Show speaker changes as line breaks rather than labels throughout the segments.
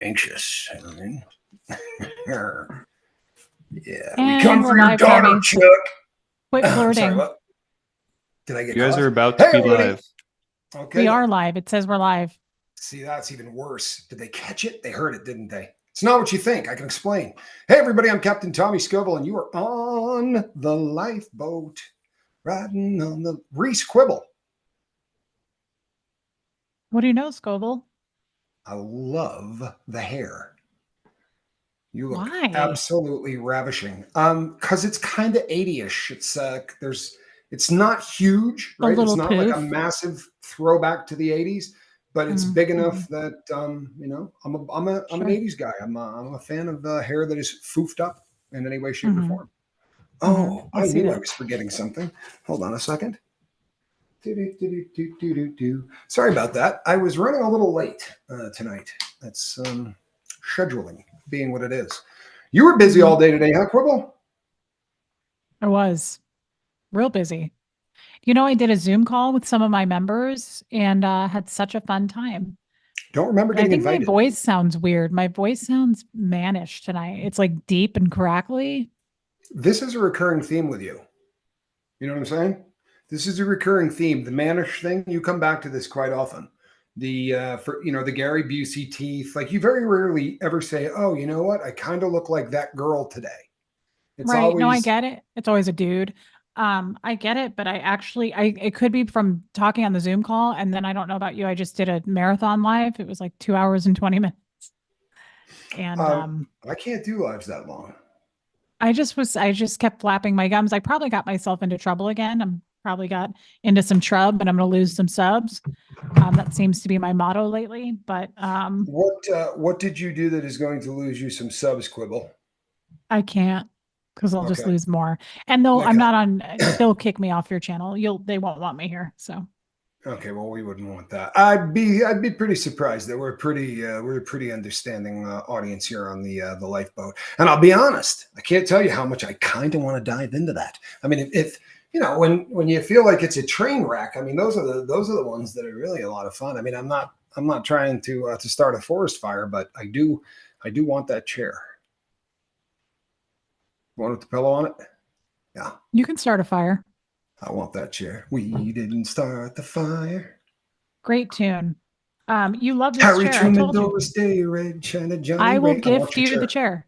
anxious. I mean, yeah, we
And
come
we're
for your
live,
daughter,
Jeremy.
Chuck.
Quit
I'm sorry,
flirting.
what? Did I get
You guys
caught?
are about
Hey,
to be
everybody.
live.
Okay.
We are live. It says we're live.
See, that's even worse. Did they catch it? They heard it, didn't they? It's not what you think. I can explain. Hey, everybody, I'm Captain Tommy Scoble, and you are on the lifeboat, riding on the Reese Quibble.
What do you know, Scoble?
I love the hair. You look
Why?
absolutely ravishing. Because it's kind of 80ish. It's not huge, right? It's not like a massive throwback to the 80s, but it's big enough that I'm an 80s guy. I'm a fan of hair that is foofed up in any way, shape, or form. Oh, I knew I was forgetting something. Hold on a second. Sorry about that. I was running a little late tonight. That's scheduling being what it is. You were busy all day today, huh, Quibble?
I was real busy. You know, I did a Zoom call with some of my members and had such a fun time.
Don't remember getting invited.
My voice sounds weird. My voice sounds mannish tonight. It's like deep and crackly.
This is a recurring theme with you. You know what I'm saying? This is a recurring theme. The mannish thing, you come back to this quite often. The Gary Busey teeth. Like you very rarely ever say, "Oh, you know what? I kind of look like that girl today."
It's right. Always... No, I get it. It's always a dude. I get it, but it could be from talking on the Zoom call. And then I don't know about you. I just did a marathon live. It was like 2 hours and 20 minutes. And
I can't do lives that long.
I just kept flapping my gums. I probably got myself into trouble again. I'm probably got into some trouble, and I'm going to lose some subs. That seems to be my motto lately. But
what did you do that is going to lose you some subs, Quibble?
I can't, because I'll just lose more. And they'll kick me off your channel. They won't want me here. So.
Okay, well, we wouldn't want that. I'd be pretty surprised that we're a pretty understanding audience here on the lifeboat. And I'll be honest, I can't tell you how much I kind of want to dive into that. I mean, if you know, when you feel like it's a train wreck, I mean, those are the ones that are really a lot of fun. I mean, I'm not trying to start a forest fire, but I do want that chair. Want with the pillow on it? Yeah.
You can start a fire.
I want that chair. We didn't start the fire.
Great tune. You love this chair. I told you.
Red, China, Johnny
I will gift you the chair.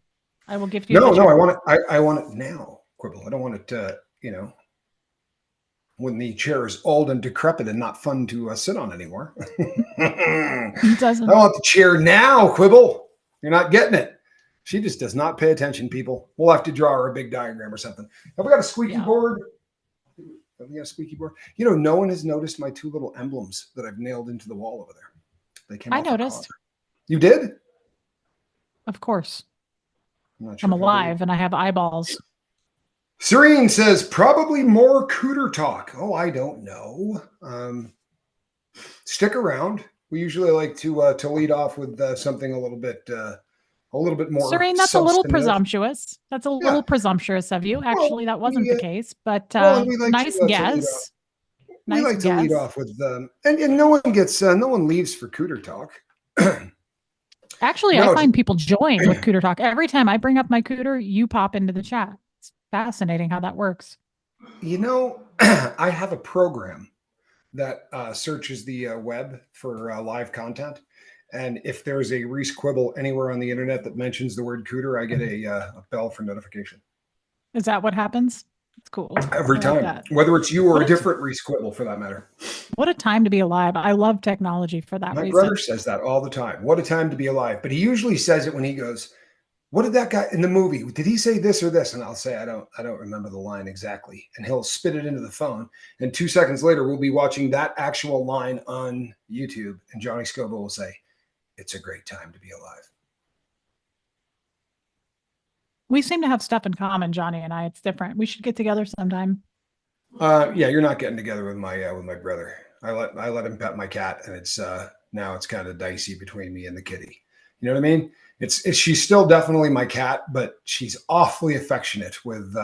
I will gift you.
No, I want it. I want it now, Quibble. I don't want it. When the chair is old and decrepit and not fun to sit on anymore.
It doesn't.
I want the chair now, Quibble. You're not getting it. She just does not pay attention, people. We'll have to draw her a big diagram or something. Have we got a squeaky board? Have we got a squeaky board? You know, no one has noticed my two little emblems that I've nailed into the wall over there. They came. I
noticed.
You did?
Of course.
I'm
alive and I have eyeballs.
Serene says probably more Cooter talk. Oh, I don't know. Stick around. We usually like to lead off with something a little bit more.
Serene, that's a little presumptuous. That's a little presumptuous of you. Actually, that wasn't the case, but nice guess.
We like to lead off with and no one leaves for Cooter talk.
Actually, I find people join with Cooter talk. Every time I bring up my Cooter, you pop into the chat. It's fascinating how that works.
You know, I have a program that searches the web for live content. And if there's a Reese Quibble anywhere on the internet that mentions the word Cooter, I get a bell for notification.
Is that what happens? It's cool.
Every time, whether it's you or a different Reese Quibble for that matter.
What a time to be alive. I love technology for that reason.
My brother says that all the time. What a time to be alive. But he usually says it when he goes, what did that guy in the movie? Did he say this or this? And I'll say, I don't remember the line exactly. And he'll spit it into the phone. And 2 seconds later, we'll be watching that actual line on YouTube. And Johnny Scoble will say, it's a great time to be alive.
We seem to have stuff in common, Johnny and I. It's different. We should get together sometime.
Yeah, you're not getting together with my brother. I let him pet my cat, and it's now it's kind of dicey between me and the kitty. You know what I mean? She's still definitely my cat, but she's awfully affectionate with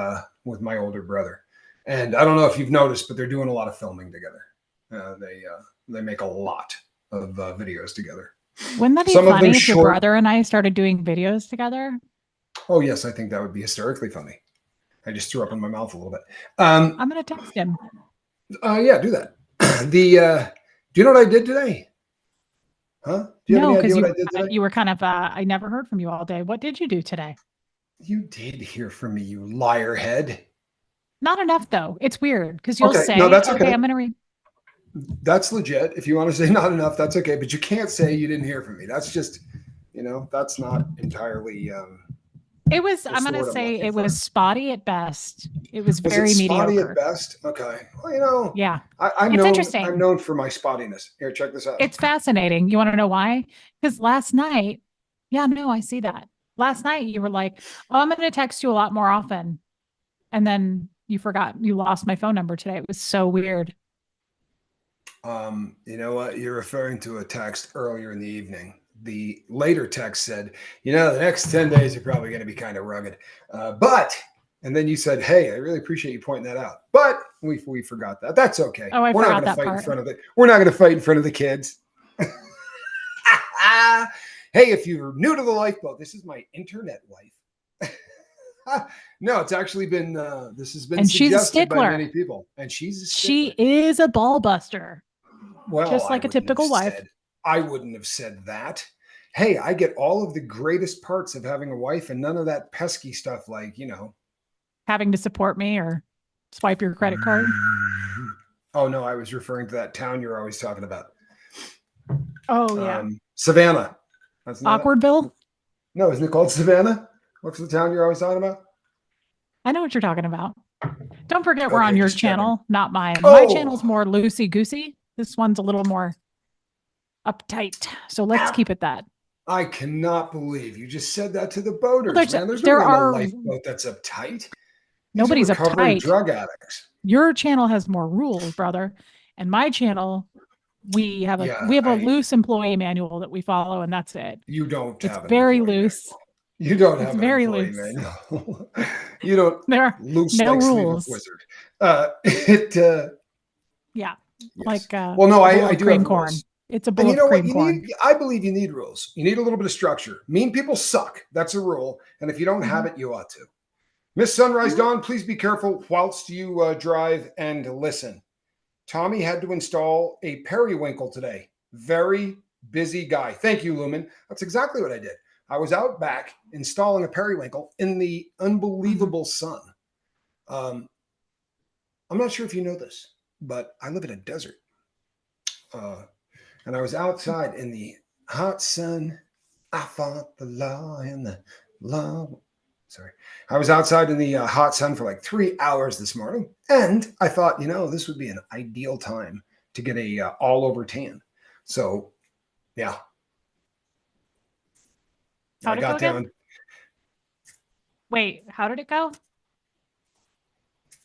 my older brother. And I don't know if you've noticed, but they're doing a lot of filming together. They make a lot of videos together.
Wouldn't that be
Some of them
funny if your
short.
brother and I started doing videos together?
Oh yes, I think that would be hysterically funny. I just threw up in my mouth a little bit.
I'm going to text him.
Yeah, do that. Do you know what I did today? Huh? Do you have
No,
any
because
idea what I did today?
you were kind of, I never heard from you all day. What did you do today?
You did hear from me, you liar head.
Not enough, though. It's weird because you'll
Okay, no,
say,
that's
okay,
okay.
I'm going to read.
That's legit. If you want to say not enough, that's okay. But you can't say you didn't hear from me. That's just, that's not entirely
It was, I'm
what's the
going to
word I'm
say
looking
it
for.
was spotty at best. It was
Was it
very
spotty at
mediocre.
best? Okay. Well,
Yeah.
I'm
It's
known. I'm
interesting.
known for my spottiness. Here, check this out.
It's fascinating. You want to know why? Because last night, yeah, no, I see that. Last night you were like, oh, I'm going to text you a lot more often. And then you forgot you lost my phone number today. It was so weird.
You know what? You're referring to a text earlier in the evening. The later text said, the next 10 days are probably going to be kind of rugged. And then you said, hey, I really appreciate you pointing that out. But we forgot that. That's okay.
Oh, I
We're not
forgot
going to
that
fight in
part.
front of it. We're not going to fight in front of the kids. Hey, if you're new to the lifeboat, this is my internet wife. No, it's actually been this has been
And she's a
suggested by
stickler.
many people, and she's a stickler.
She is a ball buster.
Well,
just like a typical wife.
I wouldn't have said that. Hey, I get all of the greatest parts of having a wife and none of that pesky stuff like,
having to support me or swipe your credit card.
Oh no, I was referring to that town you're always talking about.
Oh yeah.
Savannah. That's not
Awkwardville?
No, isn't it called Savannah? What's the town you're always talking about?
I know what you're talking about. Don't forget we're on your channel, not mine.
Oh.
My channel's more loosey-goosey. This one's a little more uptight. So let's keep it that.
I cannot believe you just said that to the boaters,
well,
man. There's no lifeboat that's uptight.
Nobody's uptight.
Drug addicts.
Your channel has more rules, brother. And my channel, we have a loose employee manual that we follow, and that's it.
You don't
it's
have
very loose.
Manual. You don't have
it's very
employee
loose.
manual. You don't.
There are
loose
no
like
rules.
Wizard.
Yeah.
Yes.
Like
well, no, I do
cream
have
corn.
rules.
It's a bowl of cream corn.
I believe you need rules. You need a little bit of structure. Mean people suck. That's a rule. And if you don't have it, you ought to. Miss Sunrise Dawn, please be careful whilst you drive and listen. Tommy had to install a periwinkle today. Very busy guy. Thank you, Lumen. That's exactly what I did. I was out back installing a periwinkle in the unbelievable sun. I'm not sure if you know this, but I live in a desert. And I was outside in the hot sun. I fought the law and the law. Sorry. I was outside in the hot sun for like 3 hours this morning. And I thought, this would be an ideal time to get a all over tan. So, yeah.
I got down. Again? Wait, how did it go?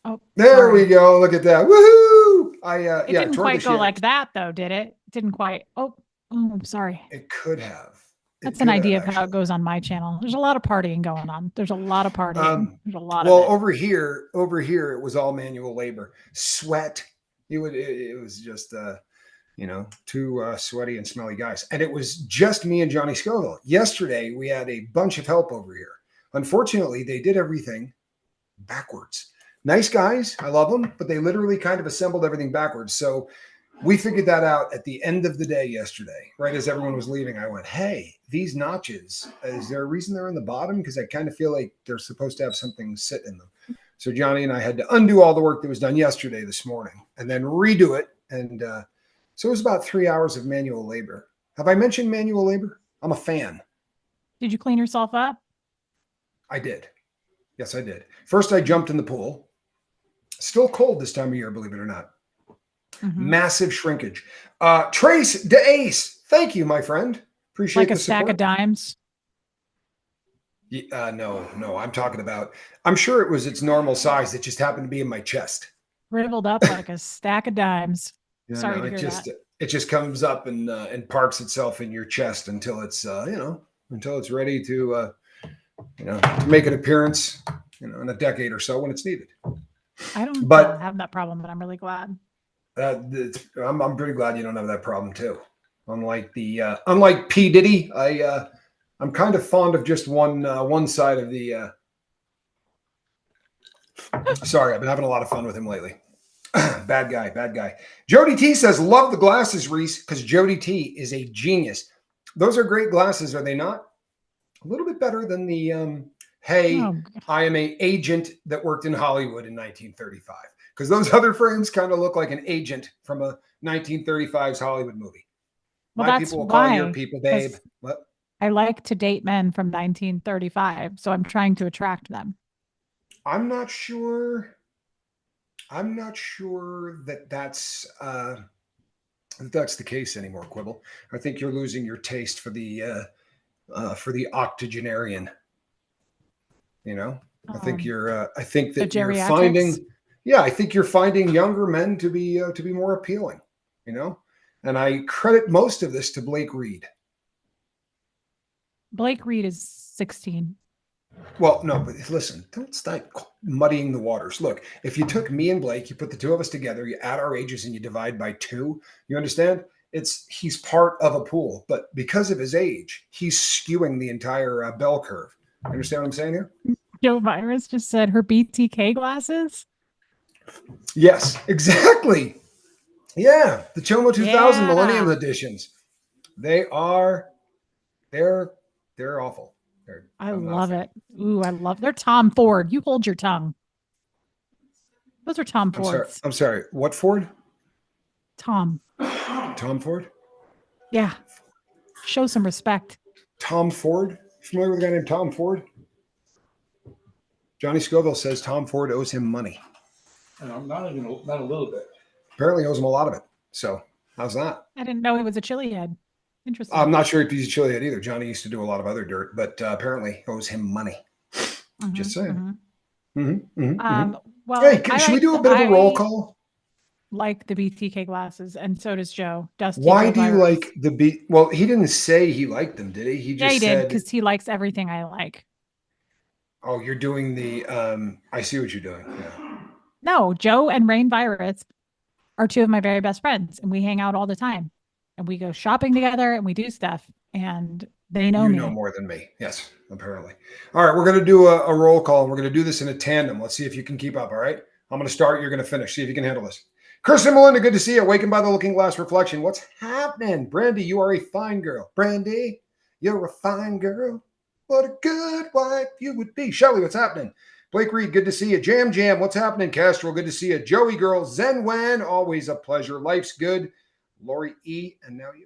Oh, there we go. Look at that. Woohoo!
It didn't quite go like that, though, did it? It didn't quite. Oh, I'm sorry.
It could have.
That's an idea of how it goes on my channel. There's a lot of partying going on. There's a lot of partying. There's a lot of it.
Well, over here, it was all manual labor. Sweat. It was just, two sweaty and smelly guys. And it was just me and Johnny Scoville. Yesterday, we had a bunch of help over here. Unfortunately, they did everything backwards. Nice guys. I love them, but they literally kind of assembled everything backwards. So we figured that out at the end of the day yesterday, right as everyone was leaving. I went, hey, these notches, is there a reason they're in the bottom? Because I kind of feel like they're supposed to have something sit in them. So Johnny and I had to undo all the work that was done yesterday this morning and then redo it. And so it was about 3 hours of manual labor. Have I mentioned manual labor? I'm a fan.
Did you clean yourself up?
I did. Yes, I did. First, I jumped in the pool. Still cold this time of year, believe it or not. Mm-hmm. Massive shrinkage. Trace DeAce, thank you, my friend. Appreciate
like a stack of dimes.
No, I'm talking about. I'm sure it was its normal size. It just happened to be in my chest.
Riveled up like a stack of dimes. Sorry to hear that.
It just comes up and parks itself in your chest until it's until it's ready to to make an appearance in a decade or so when it's needed.
I don't have that problem, but I'm really glad.
I'm pretty glad you don't have that problem too. Unlike P Diddy, I'm kind of fond of just one side of the. Sorry, I've been having a lot of fun with him lately. Bad guy, bad guy. Jody T says, love the glasses, Reese, because Jody T is a genius. Those are great glasses, are they not? A little bit better than the hey,
Oh,
I am a agent that worked in Hollywood in 1935. Because those other frames kind of look like an agent from a 1935's Hollywood movie.
well,
My
that's
people will call your
why.
people, babe.
Because
What?
I like to date men from 1935, so I'm trying to attract them.
I'm not sure. I'm not sure that that's the case anymore, Quibble. I think you're losing your taste for the octogenarian. You know, I think
The
that you're
geriatrics.
finding, yeah, I think you're finding younger men to be more appealing. You know, and I credit most of this to Blake Reed.
Blake Reed is 16.
Well, no, but listen, don't start muddying the waters. Look, if you took me and Blake, you put the two of us together, you add our ages and you divide by two, you understand? He's part of a pool, but because of his age, he's skewing the entire bell curve. You understand what I'm saying here?
Joe Virus just said her BTK glasses.
Yes, exactly. Yeah, the Chomo 2000 Millennium
Yeah.
editions. They are they're they're awful.
I
I'm not a
love
fan.
it. Ooh, I love they're Tom Ford. You hold your tongue. Those are Tom
I'm sorry.
Fords.
I'm sorry. What Ford?
Tom.
Tom Ford?
Yeah. Show some respect.
Tom Ford? Familiar with a guy named Tom Ford? Johnny Scoville says Tom Ford owes him money.
And I'm not a little bit.
Apparently owes him a lot of it. So how's that?
I didn't know he was a chili head. Interesting.
I'm not sure if he's a chili head either. Johnny used to do a lot of other dirt, but apparently owes him money.
Mm-hmm,
Just saying.
mm-hmm.
Mm-hmm, mm-hmm, mm-hmm.
Well,
Hey, should we do a bit of a roll
I
call?
like the BTK glasses, and so does Joe. Dusty
Why
Joe
do you
Virus.
like the beat? Well, he didn't say he liked them, did he? He
Yeah, he
just
did
said,
because he likes everything I like.
"Oh, you're doing the." I see what you're doing. Yeah.
No, Joe and Rain Virus are two of my very best friends, and we hang out all the time, and we go shopping together, and we do stuff, and they know
You know
me.
more than me. Yes, apparently. All right, we're going to do a roll call, and we're going to do this in a tandem. Let's see if you can keep up. All right. I'm going to start. You're going to finish. See if you can handle this. Kirsten Melinda, good to see you. Awakened by the Looking Glass reflection. What's happening? Brandy, you are a fine girl. Brandy, you're a fine girl. What a good wife you would be. Shelly, what's happening? Blake Reed, good to see you. Jam Jam, what's happening? Castrol, good to see you. Joey Girl, Zen Wan, always a pleasure. Life's good. Lori E, and now you.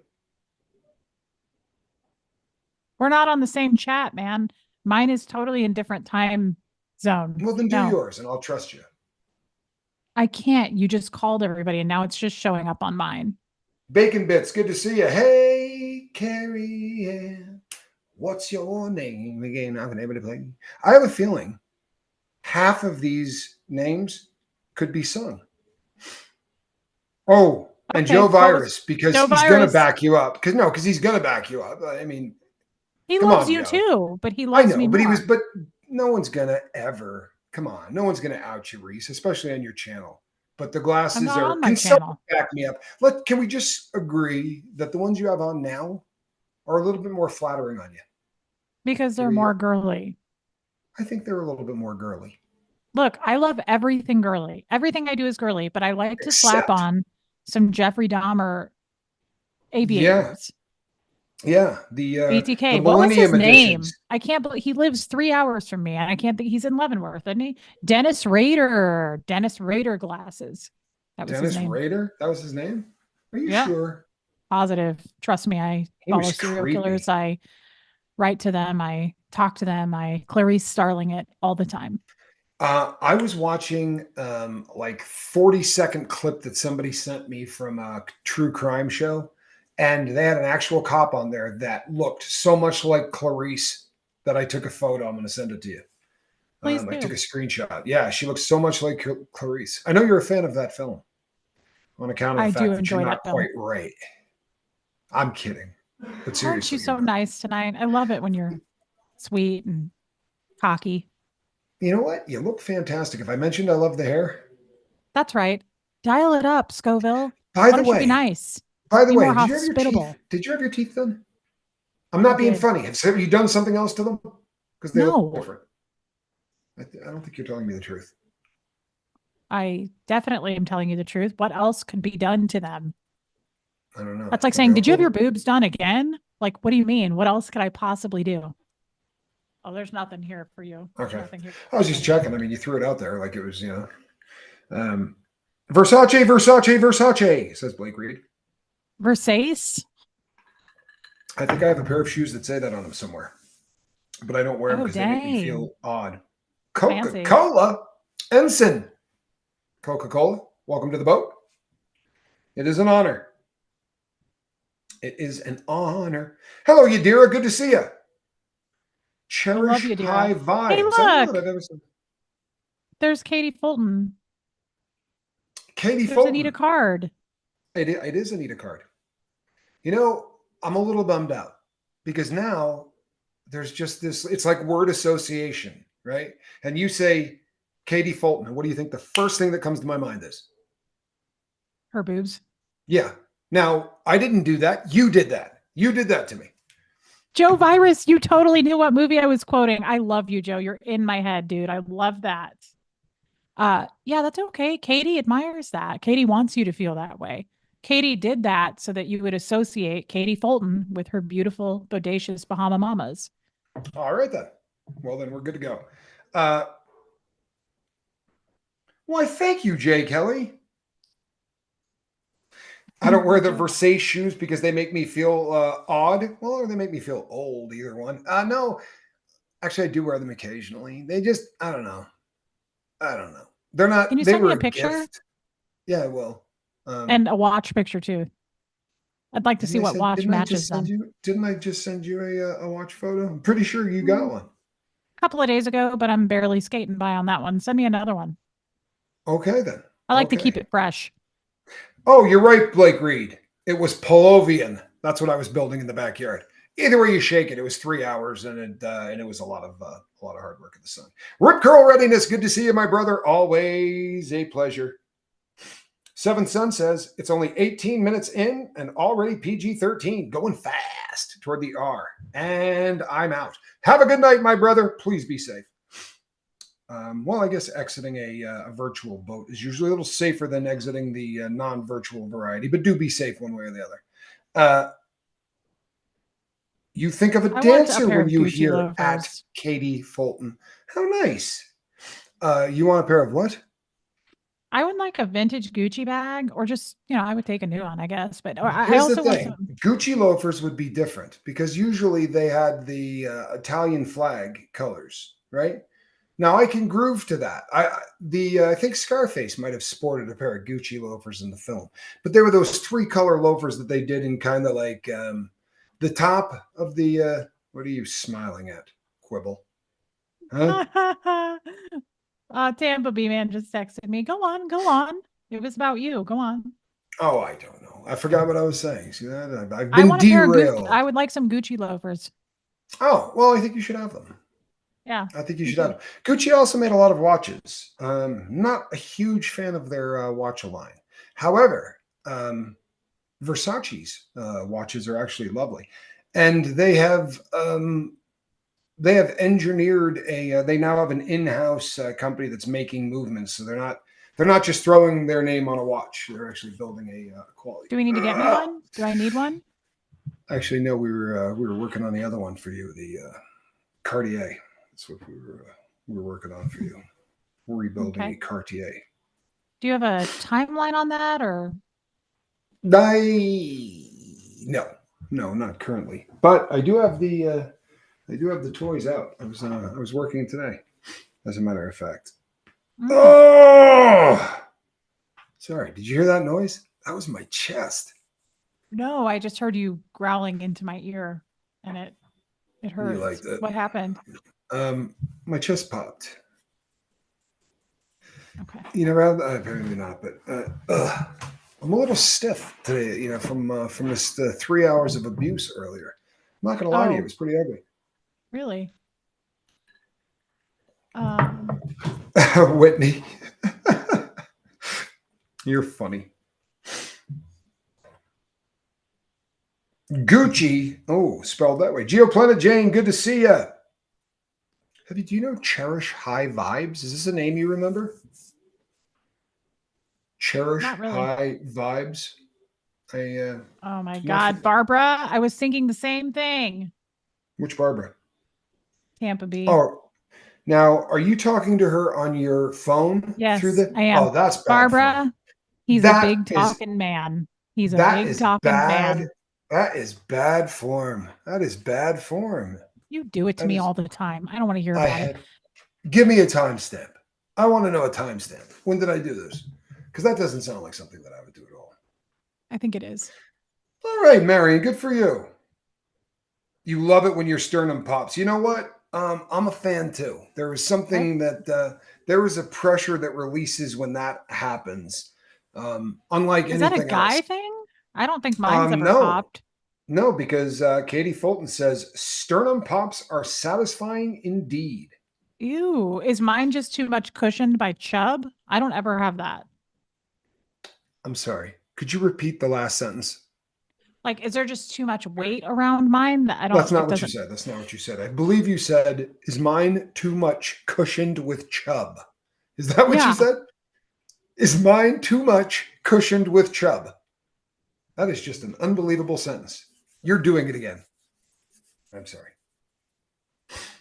We're not on the same chat, man. Mine is totally in different time zone.
Well, then do
No,
yours, and I'll trust you.
I can't. You just called everybody, and now it's just showing up on mine.
Bacon Bits, good to see you. Hey, Carrie Ann, what's your name again? I'm able to play. I have a feeling half of these names could be sung. Oh, and
Okay,
Joe Virus, because
Joe
he's going to
Virus?
back you up. Because he's going to back you up. I mean,
He
come
loves
on,
you
Joe.
too, but he
I
loves
know,
me
but
more.
but no one's going to ever, come on, no one's going to out you, Reese, especially on your channel. But the
I'm
glasses
not
are,
on my
can someone
channel
back me up? Can we just agree that the ones you have on now are a little bit more flattering on you?
because they're
Here you
more
go.
girly.
I think they're a little bit more girly.
Look, I love everything girly. Everything I do is girly, but I like to slap
Except,
on some Jeffrey Dahmer
yeah,
aviators.
yeah, the
BTK. What was his
Millennium
name?
editions.
I can't believe he lives 3 hours from me, and I can't think he's in Leavenworth, isn't he? Dennis Rader. Dennis Rader glasses. That was his
Dennis
name.
Rader, that was his name. Are you
Yeah.
sure?
Positive. Trust me, I
He
follow
was
serial killers.
creepy.
I write to them. I talk to them. I Clarice Starling it all the time.
I was watching like 40-second clip that somebody sent me from a true crime show, and they had an actual cop on there that looked so much like Clarice that I took a photo. I'm going to send it to you.
Please
I took
do.
a screenshot. Yeah, she looks so much like Clarice. I know you're a fan of that film on account of
I
the
do
fact that you're
enjoy
not
that film.
quite right. I'm kidding, but
Aren't you
seriously, you're
so
not.
nice tonight? I love it when you're sweet and cocky.
You know what? You look fantastic. If I mentioned I love the hair,
That's right. Dial it up, Scoville.
by
Why
the
don't you be
way,
nice?
By the
Be
way,
more
did you have your
hospitable.
teeth? Did you have your teeth done? I'm not being funny. Have you done something else to them? Because they look different. I don't think you're telling me the truth.
I definitely am telling you the truth. What else could be done to them?
I don't know.
That's like saying, did you have your boobs done again? Like, what do you mean? What else could I possibly do? Oh, there's nothing here for you.
Okay.
Nothing here.
I was just checking. I mean, you threw it out there like it was, Versace, says Blake Reed.
Versace?
I think I have a pair of shoes that say that on them somewhere, but I don't wear them because they make me feel odd. Coca-Cola, Ensign. Coca-Cola, welcome to the boat. It is an honor. It is an honor. Hello, Yadira. Good to see you. Cherish
you,
high vibes.
Hey, look. There's Katie Fulton.
Katie Fulton.
Anita Card.
It is Anita Card. You know, I'm a little bummed out because now there's just this, it's like word association, right? And you say Katie Fulton, and what do you think the first thing that comes to my mind is?
Her boobs.
Yeah. Now, I didn't do that. You did that. You did that to me.
Joe Virus, you totally knew what movie I was quoting. I love you, Joe. You're in my head, dude. I love that. Yeah, that's okay. Katie admires that. Katie wants you to feel that way. Katie did that so that you would associate Katie Fulton with her beautiful, bodacious Bahama Mamas.
All right, then. Well, then we're good to go. Why, thank you, Jay Kelly. I don't wear the Versace shoes because they make me feel odd. Well, or they make me feel old, either one. No, actually, I do wear them occasionally. They just, I don't know. They're not.
Can you send me a picture?
Gift. Yeah, I will.
And a watch picture, too. I'd like to see what watch matches them.
Didn't I just send you a watch photo? I'm pretty sure you got one.
A couple of days ago, but I'm barely skating by on that one. Send me another one.
Okay, then.
I like to keep it fresh.
Oh, you're right, Blake Reed. It was Polovian. That's what I was building in the backyard. Either way you shake it, it was 3 hours, and it was a lot of hard work in the sun. Rip Curl Readiness, good to see you, my brother. Always a pleasure. Seventh Son says it's only 18 minutes in and already PG-13, going fast toward the R. And I'm out. Have a good night, my brother. Please be safe. Well, I guess exiting a virtual boat is usually a little safer than exiting the non-virtual variety, but do be safe one way or the other. You think of a dancer when you hear at Katie Fulton. How nice. You want a pair of what?
I would like a vintage Gucci bag, or just, I would take a new one, I guess. But
here's the thing. Gucci loafers would be different because usually they had the Italian flag colors, right? Now I can groove to that. I think Scarface might have sported a pair of Gucci loafers in the film, but there were those 3-color loafers that they did in kind of like the top of the. What are you smiling at, Quibble?
Huh? Tampa B man just texted me. Go on. It was about you. Go on.
Oh, I don't know. I forgot what I was saying. See that? I've been derailed.
I would like some Gucci loafers.
Oh, well, I think you should have them.
Yeah.
I think you should have them. Gucci also made a lot of watches. Not a huge fan of their watch line. However, Versace's watches are actually lovely. And they have engineered they now have an in-house company that's making movements. So they're not just throwing their name on a watch. They're actually building a quality.
Do we need to get me one? Do I need one?
Actually, no, we were working on the other one for you, the Cartier. That's what we were working on for you. We're rebuilding a Cartier. Do
you have a timeline on that, or?
No, not currently. But I do have the toys out. I was working today, as a matter of fact. Oh, sorry. Did you hear that noise? That was my chest.
No, I just heard you growling into my ear, and it hurts.
You liked it.
What happened?
My chest popped.
Okay.
Apparently not, but I'm a little stiff today. From this 3 hours of abuse earlier. I'm not gonna lie to you, it was pretty ugly.
Really?
Whitney, you're funny. Gucci. Oh, spelled that way. Geoplanet Jane, good to see you. Do you know Cherish High Vibes? Is this a name you remember? Cherish
Not really.
High Vibes.
Oh my God, Barbara! I was thinking the same thing.
Which Barbara?
Tampa B.
Oh, now are you talking to her on your phone?
Yes, I am.
Oh, that's bad.
Barbara.
Form.
He's a big talking man. He's a big talking man.
That is bad form. That is bad form.
You do it to me all the time. I don't want to hear about it.
Give me a timestamp. I want to know a timestamp. When did I do this? Because that doesn't sound like something that I would do at all.
I think it is.
All right, Marion, good for you. You love it when your sternum pops. You know what? I'm a fan too. There is something that there is a pressure that releases when that happens. Unlike
is
anything
that a guy
else.
thing? I don't think mine's ever popped.
No, because Katie Fulton says sternum pops are satisfying indeed.
Ew, is mine just too much cushioned by chub? I don't ever have that.
I'm sorry. Could you repeat the last sentence?
Like, is there just too much weight around mine that I don't?
That's not what you said. That's not what you said. I believe you said, "Is mine too much cushioned with chub?" Is that what you said? Is mine too much cushioned with chub? That is just an unbelievable sentence. You're doing it again. I'm sorry.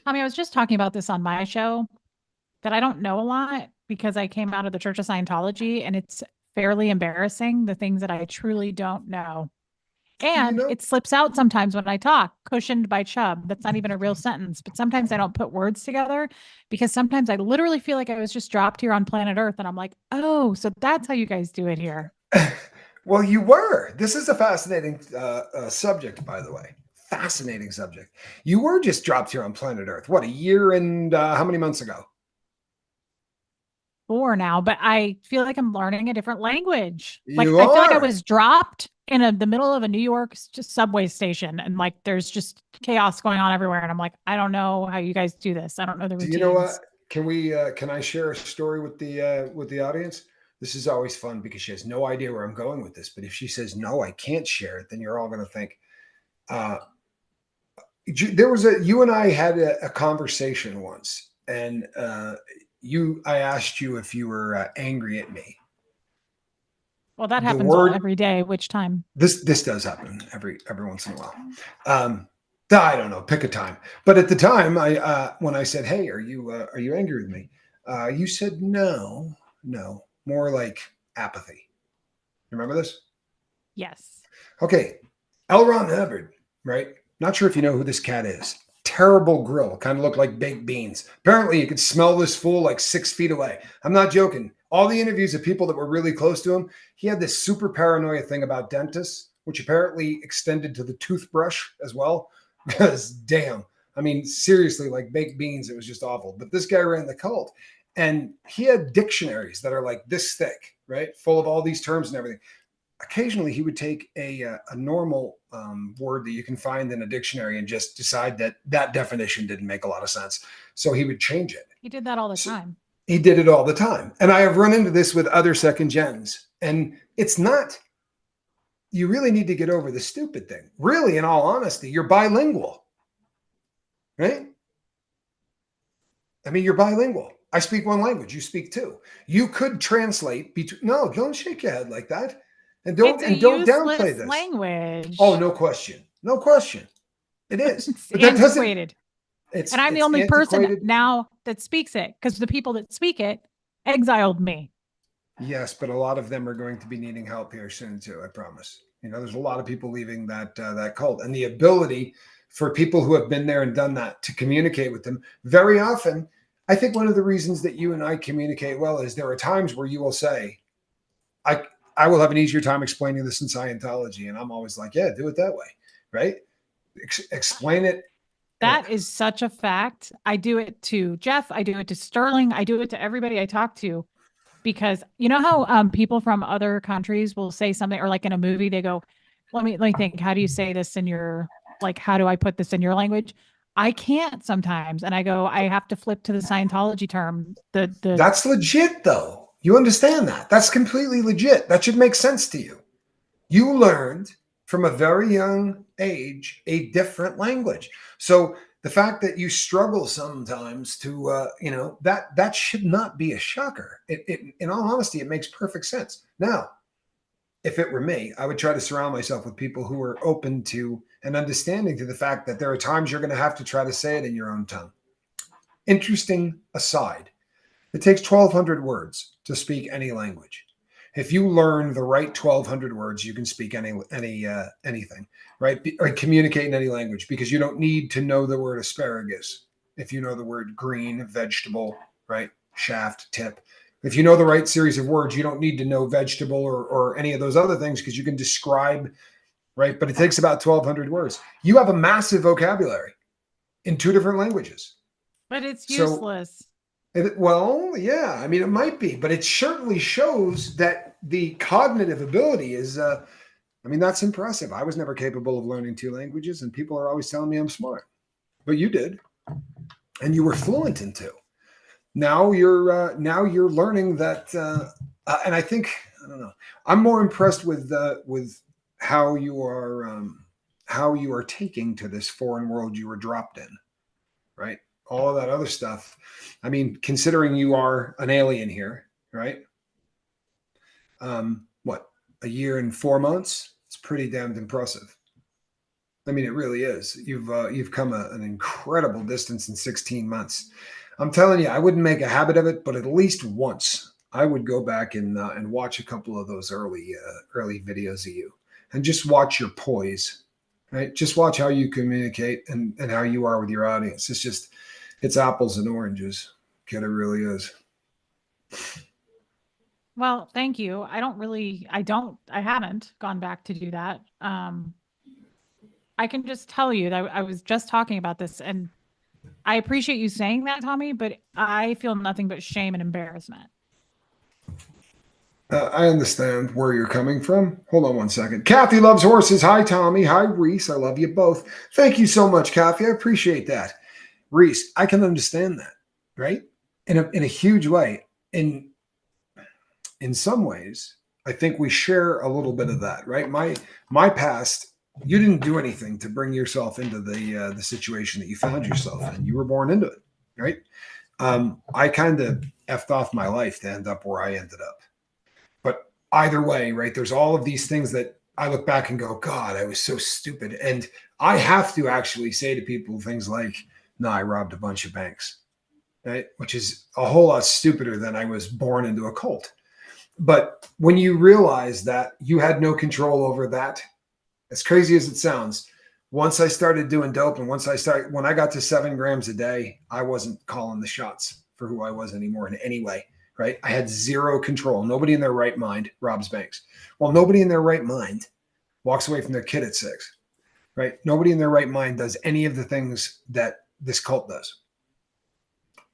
I mean, I was just talking about this on my show that I don't know a lot because I came out of the Church of Scientology, and it's fairly embarrassing, the things that I truly don't know. And it slips out sometimes when I talk, cushioned by chub. That's not even a real sentence, but sometimes I don't put words together because sometimes I literally feel like I was just dropped here on planet Earth. And I'm like, oh, so that's how you guys do it here.
Well, you were. This is a fascinating subject, by the way. Fascinating subject. You were just dropped here on planet Earth. What, a year and how many months ago?
4 now, but I feel like I'm learning a different language.
I
feel like I was dropped in the middle of a New York subway station, and like there's just chaos going on everywhere. And I'm like, I don't know how you guys do this. I don't know the routines.
You know what? Can I share a story with the audience? This is always fun because she has no idea where I'm going with this. But if she says no, I can't share it, then you're all going to think. You and I had a conversation once, and I asked you if you were angry at me.
Well, that happens every day. Which time?
This does happen every once in a while. I don't know. Pick a time. But at the time, when I said, "Hey, are you angry with me?" You said, "No, more like apathy." Remember this?
Yes.
Okay. L. Ron Hubbard, right? Not sure if you know who this cat is. Terrible grill, kind of looked like baked beans. Apparently, you could smell this fool like 6 feet away. I'm not joking. All the interviews of people that were really close to him, he had this super paranoia thing about dentists, which apparently extended to the toothbrush as well. Because damn, I mean, seriously, like baked beans, it was just awful. But this guy ran the cult, and he had dictionaries that are like this thick, right? Full of all these terms and everything. Occasionally he would take a normal word that you can find in a dictionary and just decide that definition didn't make a lot of sense. So he would change it.
He did that all the time.
He did it all the time. And I have run into this with other second gens. And it's not, you really need to get over the stupid thing. Really, in all honesty, you're bilingual, right? I mean, you're bilingual. I speak one language. You speak two. You could translate between, no, don't shake your head like that. And don't downplay this
language.
Oh, no question. No question. It is.
But that antiquated. And I'm the only person now that speaks it because the people that speak it exiled me.
Yes, but a lot of them are going to be needing help here soon too, I promise. There's a lot of people leaving that cult, and the ability for people who have been there and done that to communicate with them very often. I think one of the reasons that you and I communicate well is there are times where you will say, I will have an easier time explaining this in Scientology. And I'm always like, yeah, do it that way. Right. Explain it.
That is such a fact. I do it to Jeff. I do it to Sterling. I do it to everybody I talk to, because you know how people from other countries will say something, or like in a movie, they go, let me think, how do you say this in your, like, how do I put this in your language? I can't sometimes. And I go, I have to flip to the Scientology term.
That's legit though. You understand that? That's completely legit. That should make sense to you. You learned from a very young age a different language. So the fact that you struggle sometimes to, that should not be a shocker. In all honesty, it makes perfect sense. Now, if it were me, I would try to surround myself with people who are open to and understanding to the fact that there are times you're going to have to try to say it in your own tongue. Interesting aside, it takes 1,200 words to speak any language. If you learn the right 1,200 words, you can speak anything, right? Or communicate in any language, because you don't need to know the word asparagus. If you know the word green, vegetable, right? Shaft, tip. If you know the right series of words, you don't need to know vegetable or any of those other things, because you can describe, right? But it takes about 1,200 words. You have a massive vocabulary in 2 different languages.
But it's useless.
Well, yeah, I mean, it might be, but it certainly shows that the cognitive ability is, that's impressive. I was never capable of learning 2 languages, and people are always telling me I'm smart, but you did, and you were fluent in 2. Now you're learning that, and I think, I don't know, I'm more impressed with how you are taking to this foreign world you were dropped in, right? All of that other stuff. I mean, considering you are an alien here, right? What, a year and 4 months? It's pretty damned impressive. I mean, it really is. You've come an incredible distance in 16 months. I'm telling you, I wouldn't make a habit of it, but at least once I would go back and watch a couple of those early videos of you, and just watch your poise, right? Just watch how you communicate and how you are with your audience. It's apples and oranges. Kid, it really is.
Well, thank you. I haven't gone back to do that. I can just tell you that I was just talking about this, and I appreciate you saying that, Tommy, but I feel nothing but shame and embarrassment.
I understand where you're coming from. Hold on one second. Kathy loves horses. Hi, Tommy. Hi, Reese. I love you both. Thank you so much, Kathy. I appreciate that. Reese, I can understand that, right? In a huge way. In some ways, I think we share a little bit of that, right? My past, you didn't do anything to bring yourself into the situation that you found yourself in. You were born into it, right? I kind of effed off my life to end up where I ended up. But either way, right, there's all of these things that I look back and go, God, I was so stupid. And I have to actually say to people things like, no, I robbed a bunch of banks, right? Which is a whole lot stupider than I was born into a cult. But when you realize that you had no control over that, as crazy as it sounds, once I started doing dope and when I got to 7 grams a day, I wasn't calling the shots for who I was anymore in any way, right? I had zero control. Nobody in their right mind robs banks. Well, nobody in their right mind walks away from their kid at 6, right? Nobody in their right mind does any of the things that this cult does.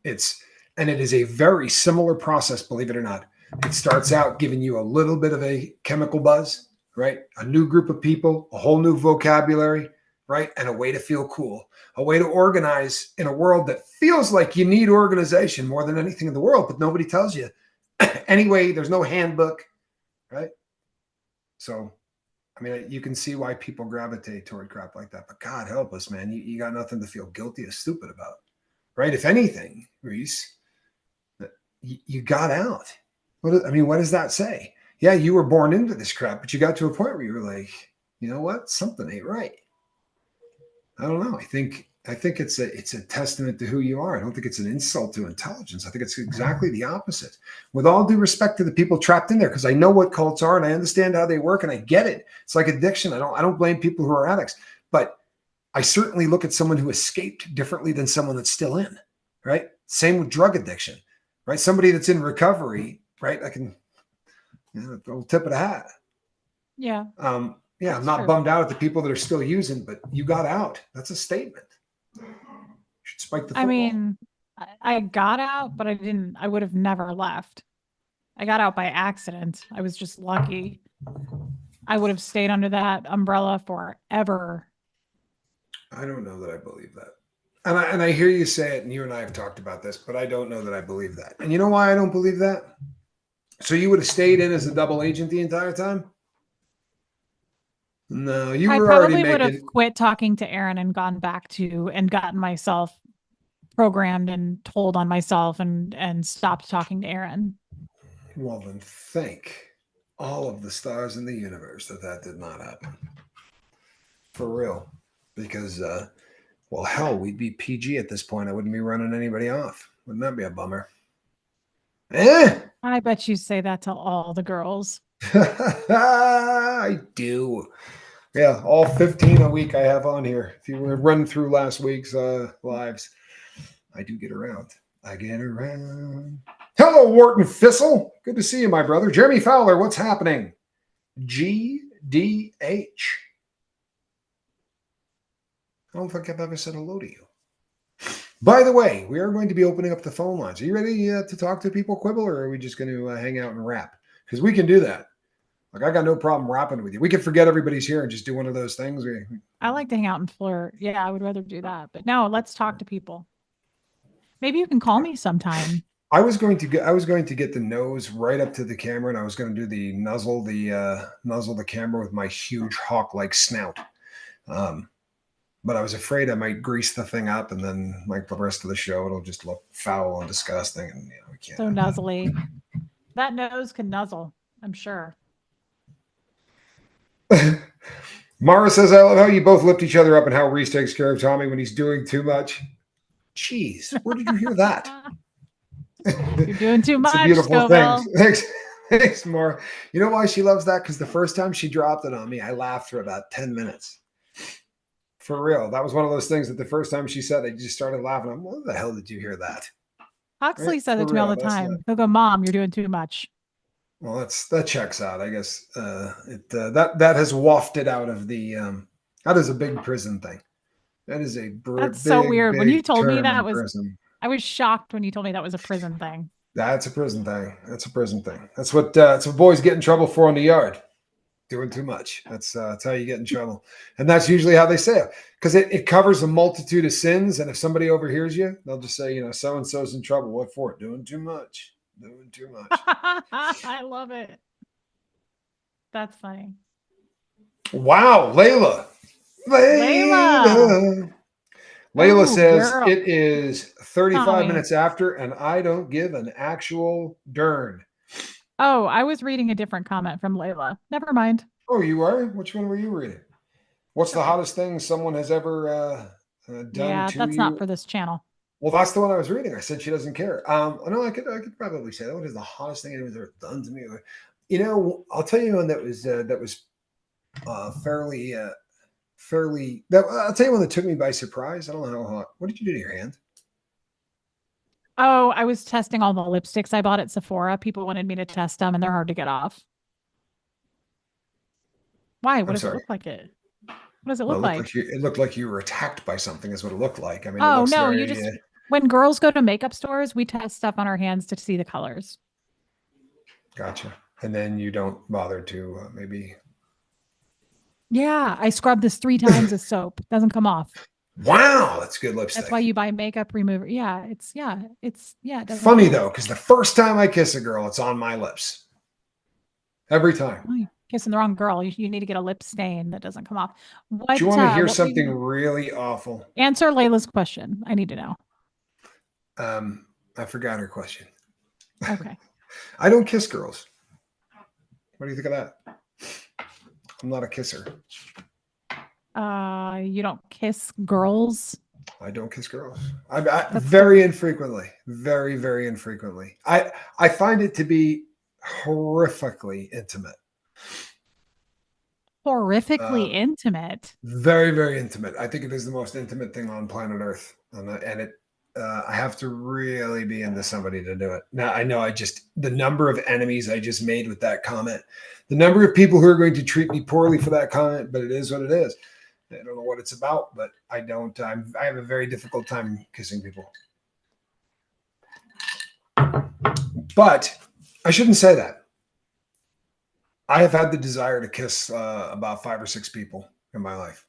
And it is a very similar process, believe it or not. It starts out giving you a little bit of a chemical buzz, right? A new group of people, a whole new vocabulary, right? And a way to feel cool, a way to organize in a world that feels like you need organization more than anything in the world, but nobody tells you. Anyway, there's no handbook, right? So, I mean, you can see why people gravitate toward crap like that, but God help us, man. You got nothing to feel guilty or stupid about, right? If anything, Reese, you got out. What does that say? Yeah, you were born into this crap, but you got to a point where you were like, you know what? Something ain't right. I don't know. I think it's a testament to who you are. I don't think it's an insult to intelligence. I think it's exactly the opposite. With all due respect to the people trapped in there, because I know what cults are and I understand how they work and I get it. It's like addiction. I don't blame people who are addicts, but I certainly look at someone who escaped differently than someone that's still in, right? Same with drug addiction, right? Somebody that's in recovery, right? I can, a little tip of the hat.
Yeah.
Yeah, I'm not bummed out at the people that are still using, but you got out. That's a statement. You should spike the football.
I mean, I got out, but I would have never left. I got out by accident. I was just lucky. I would have stayed under that umbrella forever.
I don't know that I believe that. And I hear you say it, and you and I have talked about this, but I don't know that I believe that. And you know why I don't believe that? So you would have stayed in as a double agent the entire time? No, you
I
were already
probably would have
making.
quit talking to Aaron and gone back to and gotten myself programmed and told on myself and stopped talking to Aaron.
Well, then thank all of the stars in the universe that did not happen. For real. Because, well, hell, we'd be PG at this point. I wouldn't be running anybody off. Wouldn't that be a bummer? Eh?
I bet you say that to all the girls.
I do. Yeah, all 15 a week I have on here. If you were running through last week's lives, I do get around. I get around. Hello, Wharton Fissel. Good to see you, my brother. Jeremy Fowler, what's happening? GDH. I don't think I've ever said hello to you. By the way, we are going to be opening up the phone lines. Are you ready to talk to people, Quibble, or are we just going to hang out and rap? Because we can do that. Like, I got no problem rapping with you. We can forget everybody's here and just do one of those things.
I like to hang out and flirt. Yeah, I would rather do that. But no, let's talk to people. Maybe you can call me sometime.
I was going to get the nose right up to the camera, and I was going to do the nuzzle the camera with my huge hawk-like snout. But I was afraid I might grease the thing up, and then like the rest of the show, it'll just look foul and disgusting, and we can't.
So nuzzly. That nose can nuzzle, I'm sure.
Mara says, I love how you both lift each other up and how Reese takes care of Tommy when he's doing too much. Jeez, where did you hear that?
You're doing too much.
It's a beautiful
Scoville.
thing. Thanks, Mara. You know why she loves that? Because the first time she dropped it on me, I laughed for about 10 minutes. For real. That was one of those things that the first time she said, I just started laughing. I'm, what the hell did you hear that?
Huxley
Right?
says it to me all the time. He'll go, Mom, you're doing too much.
Well, that checks out. I guess that has wafted out of the that is a big prison thing. That is a
that's so weird. When you told me that was
prison.
I was shocked when you told me that was a prison thing.
That's a prison thing. That's a prison thing. That's what boys get in trouble for in the yard. Doing too much. That's how you get in trouble. And that's usually how they say it. Because it covers a multitude of sins. And if somebody overhears you, they'll just say, so-and-so's in trouble. What for? Doing too much. Doing too much.
I love it. That's funny.
Wow, Layla says girl. It is 35 minutes after, and I don't give an actual darn.
Oh, I was reading a different comment from Layla. Never mind.
Oh, you are? Which one were you reading? What's the hottest thing someone has ever done to you? Yeah,
that's not for this channel.
Well, that's the one I was reading. I said she doesn't care. No, I could probably say that. What is the hottest thing anyone's ever done to me? I'll tell you one that was fairly. I'll tell you one that took me by surprise. I don't know how hot. What did you do to your hand?
Oh, I was testing all the lipsticks I bought at Sephora. People wanted me to test them, and they're hard to get off. Why? What does it look like? What does it look like?
It looked like you were attacked by something. Is what it looked like. I mean,
oh no, you just when girls go to makeup stores, we test stuff on our hands to see the colors.
Gotcha. And then you don't bother to maybe.
Yeah, I scrubbed this 3 times with soap. It doesn't come off.
Wow, that's good lipstick.
That's why you buy makeup remover. Yeah, it's
funny though, because the first time I kiss a girl, it's on my lips. Every time.
Oh, you're kissing the wrong girl. You need to get a lip stain that doesn't come off.
Do you want to hear something really awful?
Answer Layla's question. I need to know.
I forgot her question.
Okay.
I don't kiss girls. What do you think of that? I'm not a kisser.
You don't kiss girls?
I don't kiss girls. I very infrequently. Very, very infrequently. I find it to be horrifically intimate.
Horrifically intimate?
Very, very intimate. I think it is the most intimate thing on planet Earth. And I have to really be into somebody to do it. Now, I know the number of enemies I just made with that comment, the number of people who are going to treat me poorly for that comment, but it is what it is. I don't know what it's about, but I have a very difficult time kissing people. But I shouldn't say that. I have had the desire to kiss about 5 or 6 people in my life.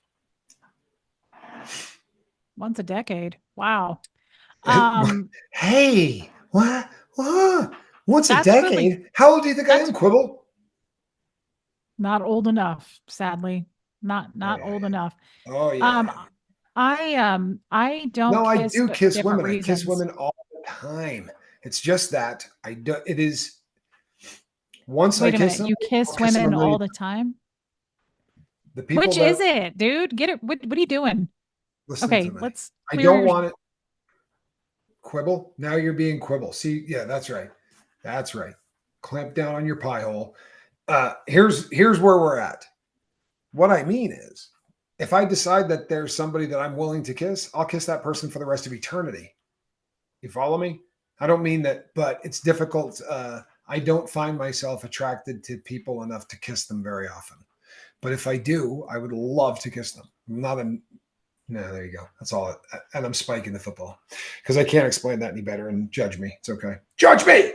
Once a decade. Wow.
Hey, what? Once a decade? Really, how old do you think I am, Quibble?
Not old enough, sadly. not old enough.
Oh yeah.
I don't
No, I
kiss,
do
but for
kiss
different
women. I kiss
reasons.
women all the time. It's just that I do. It is once I
Wait a
kiss
minute.
them,
You
I'll
kiss
kiss them a
women all
million.
the time?
The people
Which is
that
it, dude? Get it. What are you doing?
listen to
Okay,
me.
let's
I
clear
don't
your
want it quibble. Now you're being quibble. See, yeah, that's right. That's right. Clamp down on your pie hole. Here's where we're at. What I mean is, if I decide that there's somebody that I'm willing to kiss, I'll kiss that person for the rest of eternity. You follow me? I don't mean that, but it's difficult. I don't find myself attracted to people enough to kiss them very often. But if I do, I would love to kiss them. I'm not a no. There you go. That's all. And I'm spiking the football because I can't explain that any better. And judge me. It's okay. Judge me.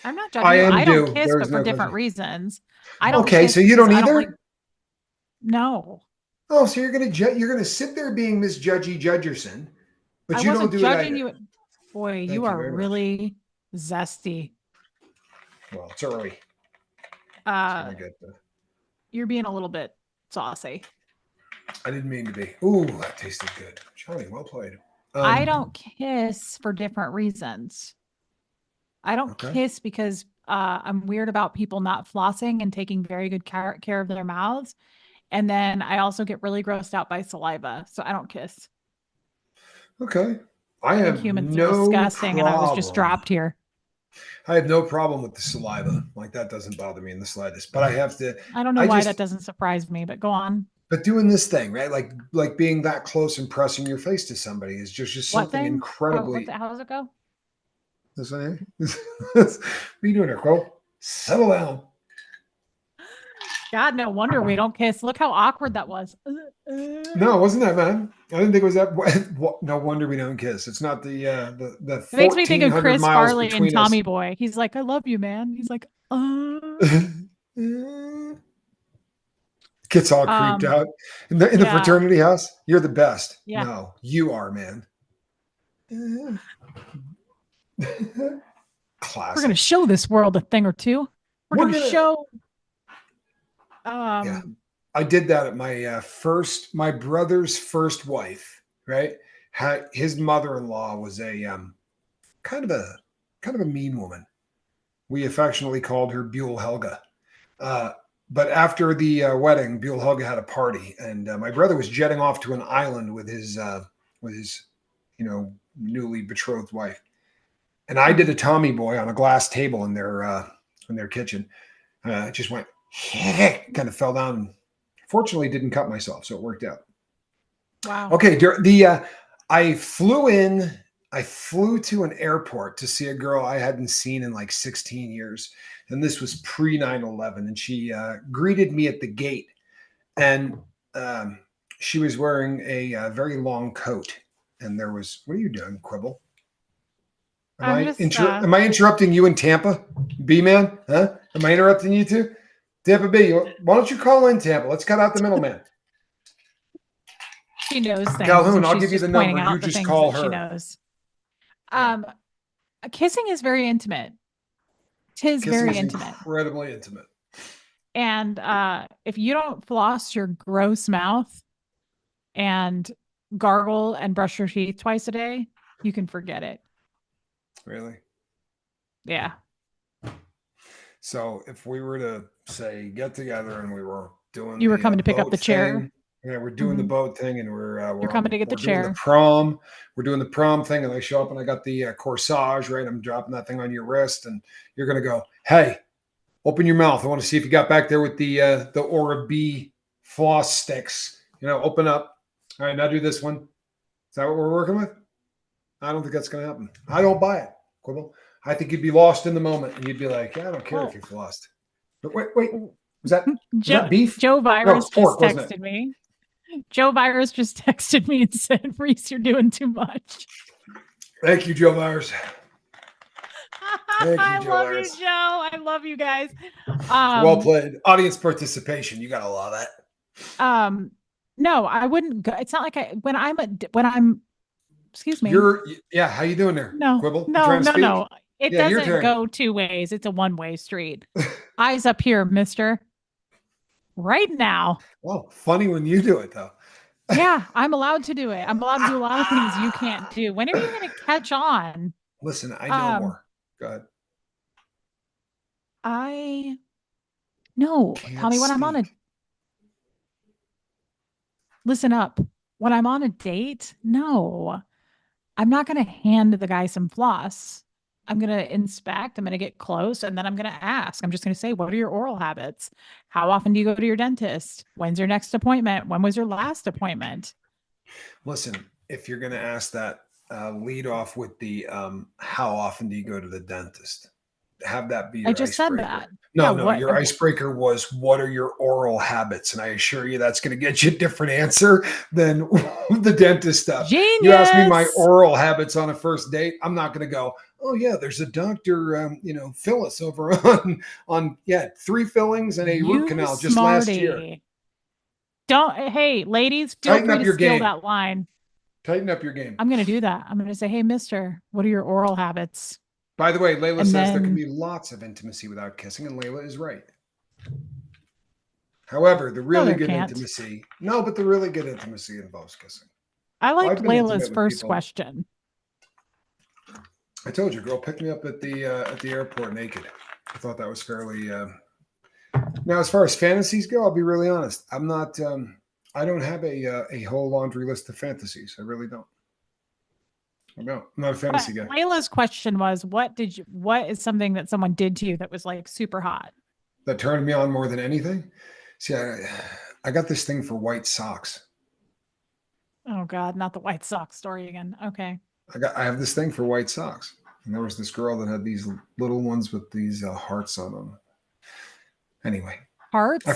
I'm not judging
I
you.
am
I don't
due.
kiss,
There
but
is
for
no
different
question.
reasons. I don't
Okay,
kiss
so you
because
don't
I don't like.
either.
No,
Oh, so you're gonna sit there being Miss Judgy Judgerson, but
I
you don't
wasn't
do it
judging
either.
you. Boy, you
Thank you
are
very much.
really zesty.
Well, it's early. It's
Uh,
really good.
you're being a little bit saucy.
I didn't mean to be. Ooh, that tasted good. Charlie, well played.
I don't kiss for different reasons. I don't
Okay.
kiss because I'm weird about people not flossing and taking very good care of their mouths. And then I also get really grossed out by saliva. So I don't kiss.
Okay. I
I think
have
humans are
no
disgusting. And I was just
problem.
dropped here.
I have no problem with the saliva. Like that doesn't bother me in the slightest. But I have to.
I don't know
I
why that
just.
doesn't surprise me, but go on.
But doing this thing, right? Like being that close and pressing your face to somebody is just
What
something
thing?
incredibly.
How does it go?
This one here. What are you doing there, Cole? Settle down.
God, no wonder we don't kiss. Look how awkward that was.
No, it wasn't that, man. I didn't think it was that. No wonder we don't kiss. It's not the
It makes me think of
1,400
Chris
miles
Farley and
between us.
Tommy Boy. He's like, I love you, man. He's like,
Gets all creeped out in the
Yeah,
fraternity house. You're the best.
yeah.
No, you are, man.
We're
Classic.
gonna show this world a thing or two. We're gonna show.
Yeah, I did that at my brother's first wife. Right, his mother-in-law was a kind of a mean woman. We affectionately called her Buell Helga. But after the wedding, Buell Helga had a party, and my brother was jetting off to an island with his newly betrothed wife. And I did a Tommy Boy on a glass table in their kitchen. It just went kind of fell down. Fortunately, didn't cut myself, so it worked out.
Wow.
Okay, I flew to an airport to see a girl I hadn't seen in like 16 years. And this was pre 9/11. And she greeted me at the gate. And she was wearing a very long coat. And there was, what are you doing, Quibble? Am I interrupting you in Tampa, B-man? Huh? Am I interrupting you too? Tampa B, why don't you call in Tampa? Let's cut out the middleman.
She knows things.
Calhoun, I'll give you the number. You just call her.
She knows. Kissing is very intimate. Tis very intimate.
Incredibly intimate.
And if you don't floss your gross mouth and gargle and brush your teeth twice a day, you can forget it.
Really?
Yeah.
So if we were to say get together and we were doing,
you were coming to pick up the chair.
Yeah, we're doing the boat thing, and
you're coming to get the chair.
Doing the prom. We're doing the prom thing, and I show up and I got the corsage, right? I'm dropping that thing on your wrist, and you're gonna go, hey, open your mouth. I want to see if you got back there with the Oral-B floss sticks. Open up. All right, now do this one. Is that what we're working with? I don't think that's gonna happen. I don't buy it, Quibble. I think you'd be lost in the moment, and you'd be like, yeah, I don't care if you've lost. But wait. Was that beef?
Joe Virus just texted me. Joe Virus just texted me and said, Reese, you're doing too much.
Thank you, Joe Virus.
I love you, Joe. I love you guys.
Well played. Audience participation. You got to love it.
No, I wouldn't go. It's not like when I'm excuse me.
How you doing there?
No,
Quibble?
No. It doesn't go two ways. It's a one-way street. Eyes up here, mister. right now.
Well, funny when you do it, though.
Yeah, I'm allowed to do it. I'm allowed to do a lot of things you can't do. When are you going to catch on?
Listen, I know more. Go ahead.
No,
Can't
Tommy, when I'm on a,
speak.
listen up. When I'm on a date, no, I'm not going to hand the guy some floss. I'm going to inspect, I'm going to get close, and then I'm going to ask. I'm just going to say, what are your oral habits? How often do you go to your dentist? When's your next appointment? When was your last appointment?
Listen, if you're going to ask that, lead off with the how often do you go to the dentist? Have that be
I
your
just said
icebreaker.
that.
No,
Yeah,
no,
what?
your icebreaker was what are your oral habits? And I assure you that's going to get you a different answer than the dentist stuff. You ask me my
Genius.
oral habits on a first date, I'm not going to go, oh yeah, there's a doctor, Phyllis over on 3 fillings and a root
You
canal just last year.
smarty. Hey, ladies, feel
Tighten
free
up
to
your
steal
game.
that line.
Tighten up your game.
I'm going to do that. I'm going to say, hey, mister, what are your oral habits?
By the way, Layla
And
says there can
then-
be lots of intimacy without kissing, and Layla is right. However, the really good intimacy, the really good intimacy involves kissing.
I liked
I've been
Layla's
intimate with
first
people.
question.
I told you, girl picked me up at the airport naked. I thought that was fairly. Now, as far as fantasies go, I'll be really honest. I'm not. I don't have a whole laundry list of fantasies. I really don't. I'm not a fantasy guy.
Layla's question was, what is something that someone did to you that was like super hot?
That turned me on more than anything? See, I got this thing for white socks.
Oh God, not the white sock story again. Okay.
I have this thing for white socks. And there was this girl that had these little ones with these hearts on them. Anyway.
Hearts?
I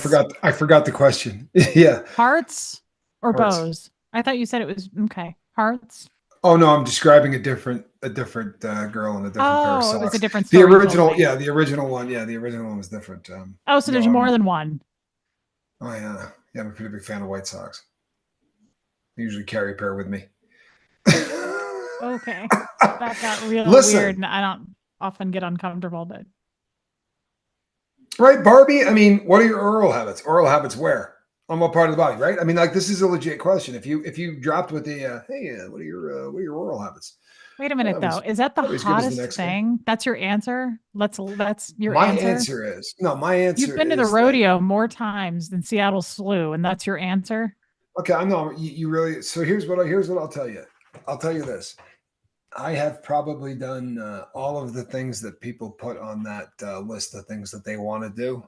forgot the question. Yeah.
Hearts or
Hearts.
Bows? I thought you said it was okay. Hearts.
Oh no, I'm describing a different girl in a different pair of socks.
Oh, it was a different story.
The original, the original one. Yeah, the original one was different.
So there's more than one.
Oh yeah. Yeah, I'm a pretty big fan of white socks. I usually carry a pair with me.
Okay. That got real weird, and I don't often get uncomfortable, but
right, Barbie? I mean, what are your oral habits? Oral habits where? On what part of the body, right? I mean, like this is a legit question. If you dropped with the what are your oral habits?
Wait a minute though. Is that the hottest thing? That's your answer? That's your answer?
My answer is
You've been to the rodeo more times than Seattle Slew, and that's your answer?
Okay, I know you really. So here's what I'll tell you. I'll tell you this. I have probably done all of the things that people put on that list of things that they want to do,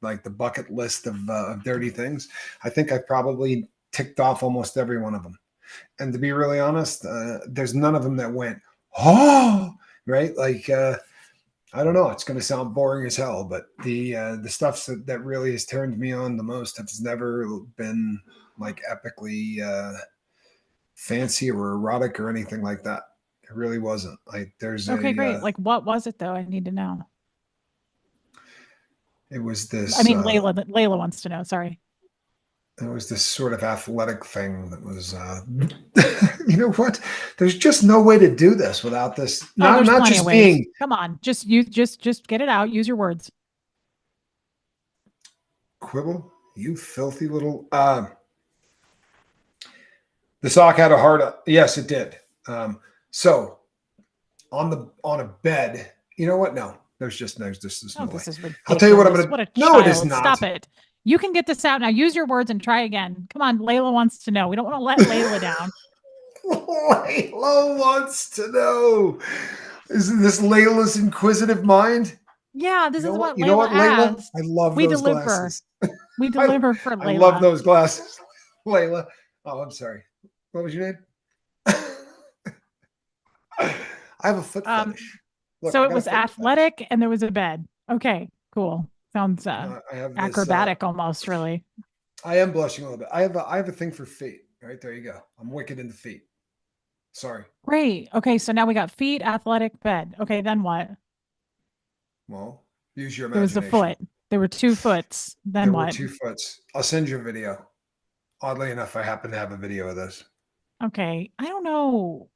like the bucket list of dirty things. I think I've probably ticked off almost every one of them. And to be really honest, there's none of them that went, oh, right? Like, I don't know. It's going to sound boring as hell, but the stuff that really has turned me on the most has never been like epically fancy or erotic or anything like that. It really wasn't. Like there's
okay, great. Like what was it though? I need to know.
It was this.
I mean, Layla wants to know. Sorry.
It was this sort of athletic thing that was. You know what? There's just no way to do this without this. Not just being.
Come on, just get it out. Use your words.
Quibble, you filthy little. The sock had a heart. Yes, it did. So on a bed, you know what? No, there's no way.
This is ridiculous.
I'll tell you what I'm going
to.
No, it is not.
Stop it. You can get this out now. Use your words and try again. Come on, Layla wants to know. We don't want to let Layla down.
Layla wants to know. Isn't this Layla's inquisitive mind?
Yeah, this is what Layla
you know what, Layla?
asks.
I love those glasses.
We deliver for Layla.
I love those glasses, Layla. Oh, I'm sorry. What was your name? I have a foot fetish.
Look, so it was athletic and there was a bed. Okay, cool. Sounds acrobatic almost, really.
I am blushing a little bit. I have a thing for feet. Right, there you go. I'm wicked into feet. Sorry.
Great. Okay, so now we got feet, athletic, bed. Okay, then what?
Well, use your imagination.
There was the foot. There were 2 foots. Then what?
There were 2 foots. I'll send you a video. Oddly enough, I happen to have a video of this.
Okay. I don't know.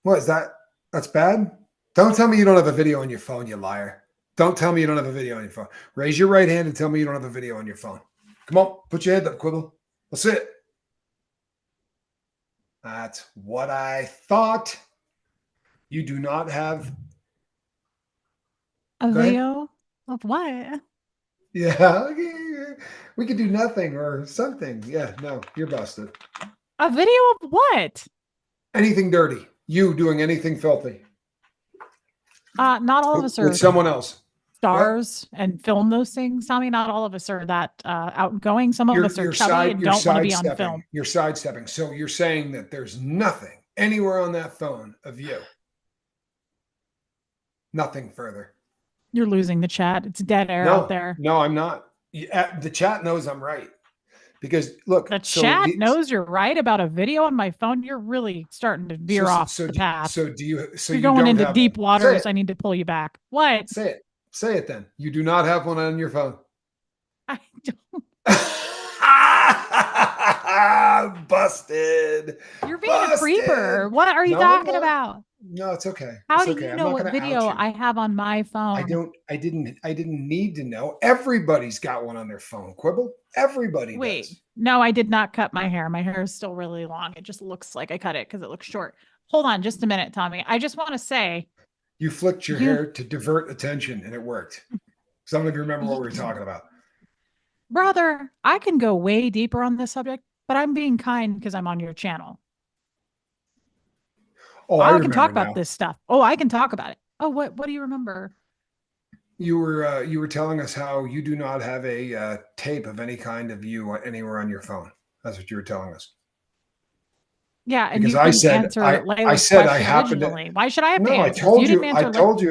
What is that? That's bad? Don't tell me you don't have a video on your phone, you liar. Don't tell me you don't have a video on your phone. Raise your right hand and tell me you don't have a video on your phone. Come on, put your hand up, Quibble. Let's see it. That's what I thought. You do not have
a video of what?
Yeah, we could do nothing or something. Yeah, no, you're busted.
A video of what?
Anything dirty. You doing anything filthy.
Not all of us are
with someone else.
Stars and film those things. Tommy, not all of us are that outgoing. Some of us are chubby and don't want to be on film.
You're sidestepping. So you're saying that there's nothing anywhere on that phone of you. Nothing further.
You're losing the chat. It's dead air out there.
No, I'm not. The chat knows I'm right. Because look,
the chat knows you're right about a video on my phone. You're really starting to veer off the path.
So do you? So
you're going into deep waters. I need to pull you back. What?
Say it. Say it then. You do not have one on your phone.
I don't.
Busted.
You're being a creeper. What are you talking about?
No, it's okay.
How do you know what video I have on my phone?
I didn't need to know. Everybody's got one on their phone, Quibble. Everybody does.
No, I did not cut my hair. My hair is still really long. It just looks like I cut it because it looks short. Hold on just a minute, Tommy. I just want to say.
You flicked your hair to divert attention and it worked. Some of you remember what we were talking about.
Brother, I can go way deeper on this subject, but I'm being kind because I'm on your channel.
Oh,
I can talk about this stuff. Oh, I can talk about it. Oh, what do you remember?
You were telling us how you do not have a tape of any kind of you anywhere on your phone. That's what you were telling us.
Yeah, and
because
you answer Layla's question originally. Why should I have to answer?
I told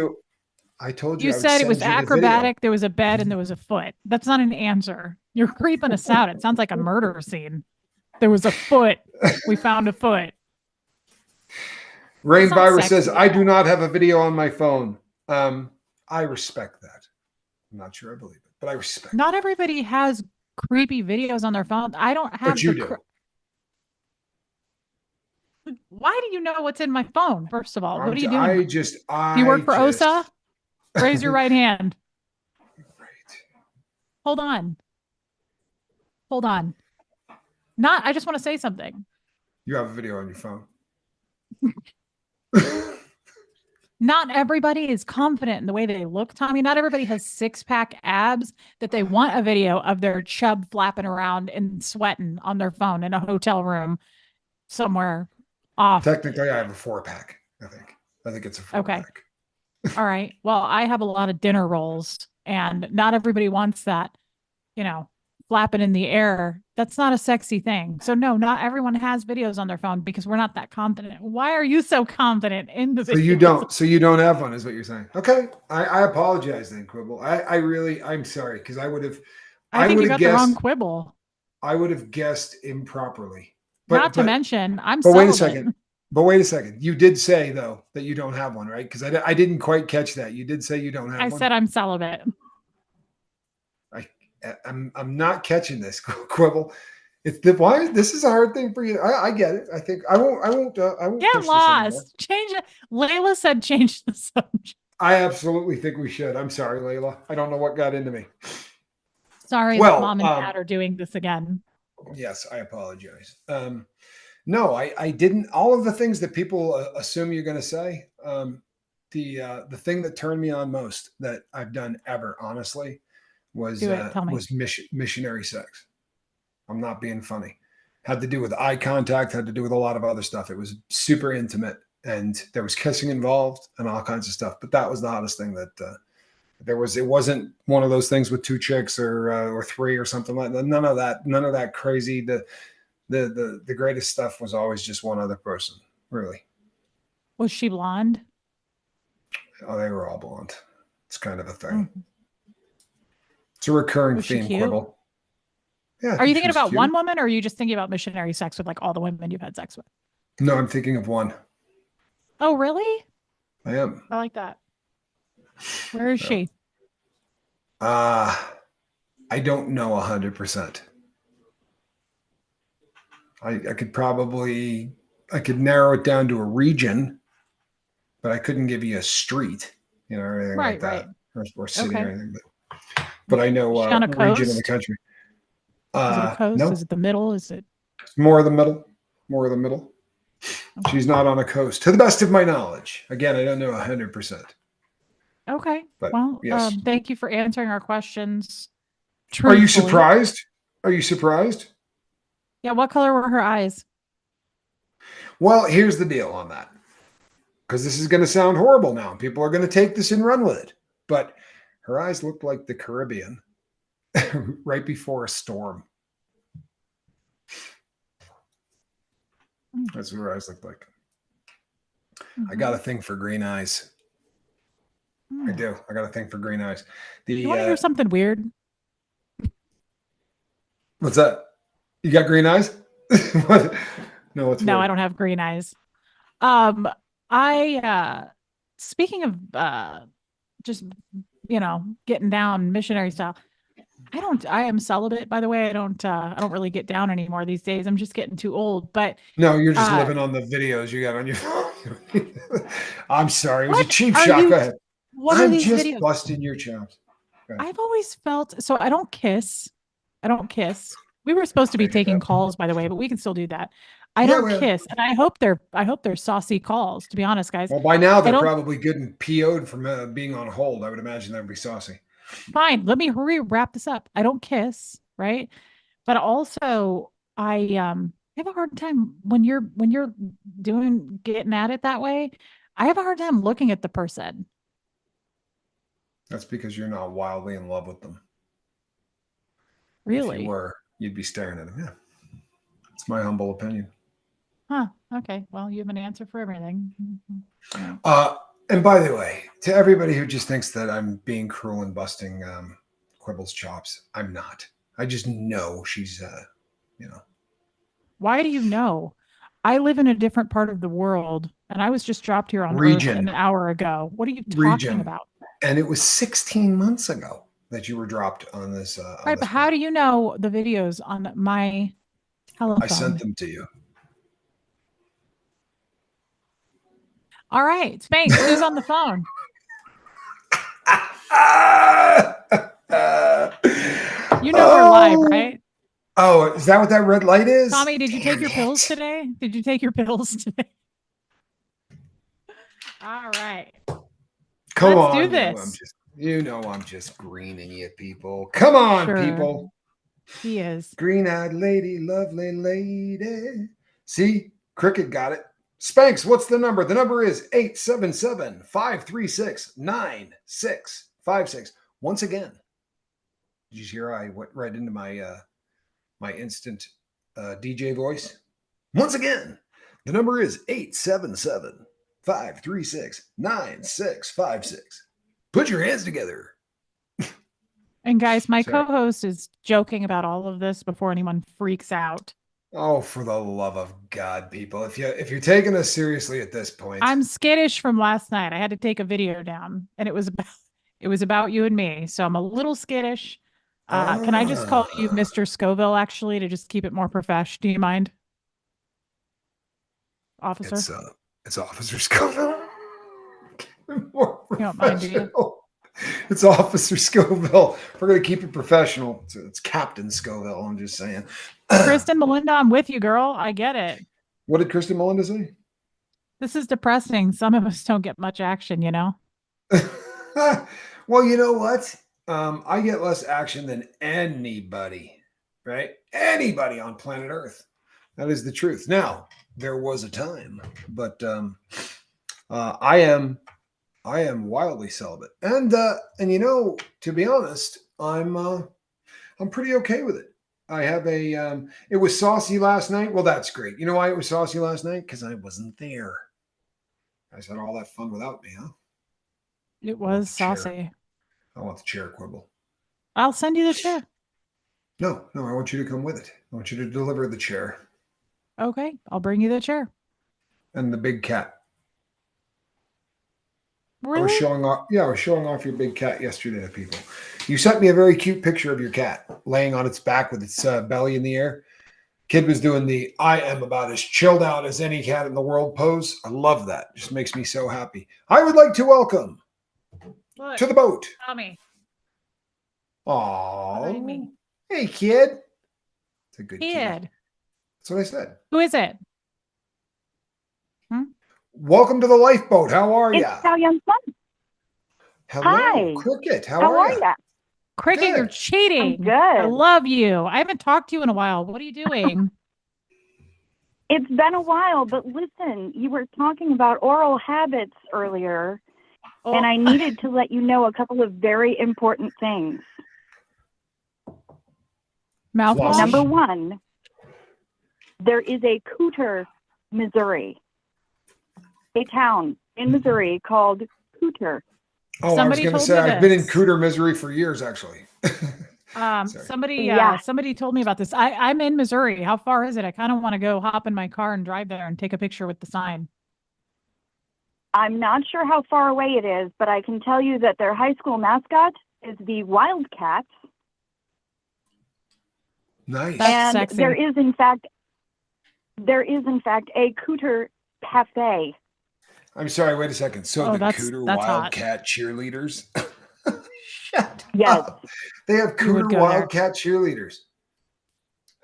you.
You said it was acrobatic. There was a bed and there was a foot. That's not an answer. You're creeping us out. It sounds like a murder scene. There was a foot. We found a foot.
Rain Virus says, I do not have a video on my phone. I respect that. I'm not sure I believe it, but I respect
Not everybody has creepy videos on their phone. I don't have.
But you do.
Why do you know what's in my phone? First of all, what are you doing?
Do
you work for OSA? Raise your right hand.
Right.
Hold on. I just want to say something.
You have a video on your phone.
Not everybody is confident in the way they look, Tommy. Not everybody has six-pack abs that they want a video of their chub flapping around and sweating on their phone in a hotel room somewhere off.
Technically, I have a 4-pack, I think it's a 4-pack.
Okay. All right. Well, I have a lot of dinner rolls, and not everybody wants that, flapping in the air. That's not a sexy thing. So no, not everyone has videos on their phone because we're not that confident. Why are you so confident in the videos?
So you don't have one is what you're saying. Okay. I apologize then, Quibble. I'm sorry because I would have.
I think you got the wrong Quibble.
I would have guessed improperly.
Not to mention, I'm
But wait a second. You did say though that you don't have one, right? Because I didn't quite catch that. You did say you don't have one.
I said I'm celibate.
I'm not catching this, Quibble. This is a hard thing for you. I get it. I think I won't
get lost. Change it. Layla said change the subject.
I absolutely think we should. I'm sorry, Layla. I don't know what got into me.
Sorry, Mom and Dad are doing this again.
Yes, I apologize. No, I didn't. All of the things that people assume you're going to say. The thing that turned me on most that I've done ever, honestly, was missionary sex. I'm not being funny. Had to do with eye contact, had to do with a lot of other stuff. It was super intimate and there was kissing involved and all kinds of stuff. But that was the hottest thing that there was. It wasn't one of those things with 2 chicks or 3 or something like that. None of that crazy. The greatest stuff was always just one other person, really.
Was she blonde?
Oh, they were all blonde. It's kind of a thing. Mm-hmm. It's a recurring theme, Quibble. Yeah.
Are you thinking about one woman or are you just thinking about missionary sex with like all the women you've had sex with?
No, I'm thinking of one.
Oh, really?
I am.
I like that. Where is she?
I don't know 100%. I could narrow it down to a region, but I couldn't give you a street, or anything like that, or city or anything. But I know region of the country.
Is it a coast?
No,
Is it the middle? Is it
more of the middle? More of the middle.
okay.
She's not on a coast, to the best of my knowledge. Again, I don't know 100%.
Okay.
But
Well,
yes.
thank you for answering our questions
Are you
truthfully.
surprised? Are you surprised?
Yeah. What color were her eyes?
Well, here's the deal on that. Because this is going to sound horrible now. People are going to take this and run with it. But her eyes looked like the Caribbean right before a storm. That's what her eyes look like. I got a thing for green eyes. I do. I got a thing for green eyes.
You want to hear something weird?
What's that? You got green eyes? What? No, it's
no,
weird.
I don't have green eyes. Speaking of just getting down missionary style. I am celibate, by the way. I don't really get down anymore these days. I'm just getting too old. But
no, you're just living on the videos you got on your phone. I'm sorry. It was a cheap shot. Go ahead.
What are these
just
videos?
busting your chops.
I've always felt so. I don't kiss. We were supposed to be taking calls, by the way, but we can still do that. I don't kiss, and I hope they're saucy calls. To be honest, guys.
Well, by now they're probably good and PO'd from being on hold. I would imagine that would be saucy.
Fine, let me wrap this up. I don't kiss, right? But also, I have a hard time when you're getting at it that way. I have a hard time looking at the person.
That's because you're not wildly in love with them.
Really?
If you were, you'd be staring at them. Yeah. It's my humble opinion.
Huh. Okay. Well, you have an answer for everything.
And by the way, to everybody who just thinks that I'm being cruel and busting Quibble's chops, I'm not. I just know she's,
Why do you know? I live in a different part of the world, and I was just dropped here on Earth an hour ago. What are you talking about?
And it was 16 months ago that you were dropped on this.
Right, but how do you know the videos on my telephone?
I sent them to you.
All right, Spanx, who's on the phone? You know we're live, right?
Oh, is that what that red light is?
Tommy, did you take your pills today? All right.
Let's
do this.
I'm just greening you, people. Come on, people.
He is.
Green-eyed lady, lovely lady. See, Cricket got it. Spanx, what's the number? The number is 877-536-9656. Once again, did you hear I went right into my my instant DJ voice? Once again, the number is 877-536-9656. Put your hands together.
And guys, my co-host is joking about all of this before anyone freaks out.
Oh, for the love of God, people. If you're taking us seriously at this point.
I'm skittish from last night. I had to take a video down, and it was about you and me. So I'm a little skittish. Can I just call you Mr. Scoville, actually, to just keep it more profesh? Do you mind? Officer?
It's Officer Scoville.
You don't mind, do you?
It's Officer Scoville. We're going to keep it professional. It's Captain Scoville. I'm just saying.
Kristen Melinda, I'm with you, girl. I get it.
What did Kristen Melinda say?
This is depressing. Some of us don't get much action, you know?
Well, you know what? I get less action than anybody, right? Anybody on planet Earth. That is the truth. Now, there was a time, but I am wildly celibate, and to be honest, I'm pretty okay with it. I have it was saucy last night. Well, that's great. You know why it was saucy last night? Because I wasn't there. I had all that fun without me, huh?
It was saucy.
I want the chair, Quibble.
I'll send you the chair.
No, I want you to come with it. I want you to deliver the chair.
Okay, I'll bring you the chair.
And the big cat.
Really?
I was showing off your big cat yesterday to people. You sent me a very cute picture of your cat laying on its back with its belly in the air. Kid was doing the I am about as chilled out as any cat in the world pose. I love that. Just makes me so happy. I would like to welcome to the boat.
Tommy.
Aww. Hey, kid. It's a good
kid.
kid. That's what I said.
Who is it?
Welcome to the Lifeboat. How are you?
It's Cal Young's son.
Hello,
Hi.
Cricket. How
How
are
are
you?
you?
Cricket,
Good.
you're cheating.
I'm good.
I love you. I haven't talked to you in a while. What are you doing?
It's been a while, but listen, you were talking about oral habits earlier, and I needed to let you know a couple of very important things.
Mouthwash?
Number one, there is a Cooter, Missouri, a town in Missouri called Cooter.
Oh,
Somebody
I was going to
told
say,
me
I've been in
this.
Cooter, Missouri for years, actually.
Somebody told me about this. I'm in Missouri. How far is it? I kind of want to go hop in my car and drive there and take a picture with the sign.
I'm not sure how far away it is, but I can tell you that their high school mascot is the Wildcats.
Nice.
That's
And
sexy.
there is in fact a Cooter cafe.
I'm sorry, wait a second. So
that's
Cooter
hot.
Wildcat cheerleaders? Shut
Yes.
up. They have
You would
Cooter
go
Wildcat cheerleaders.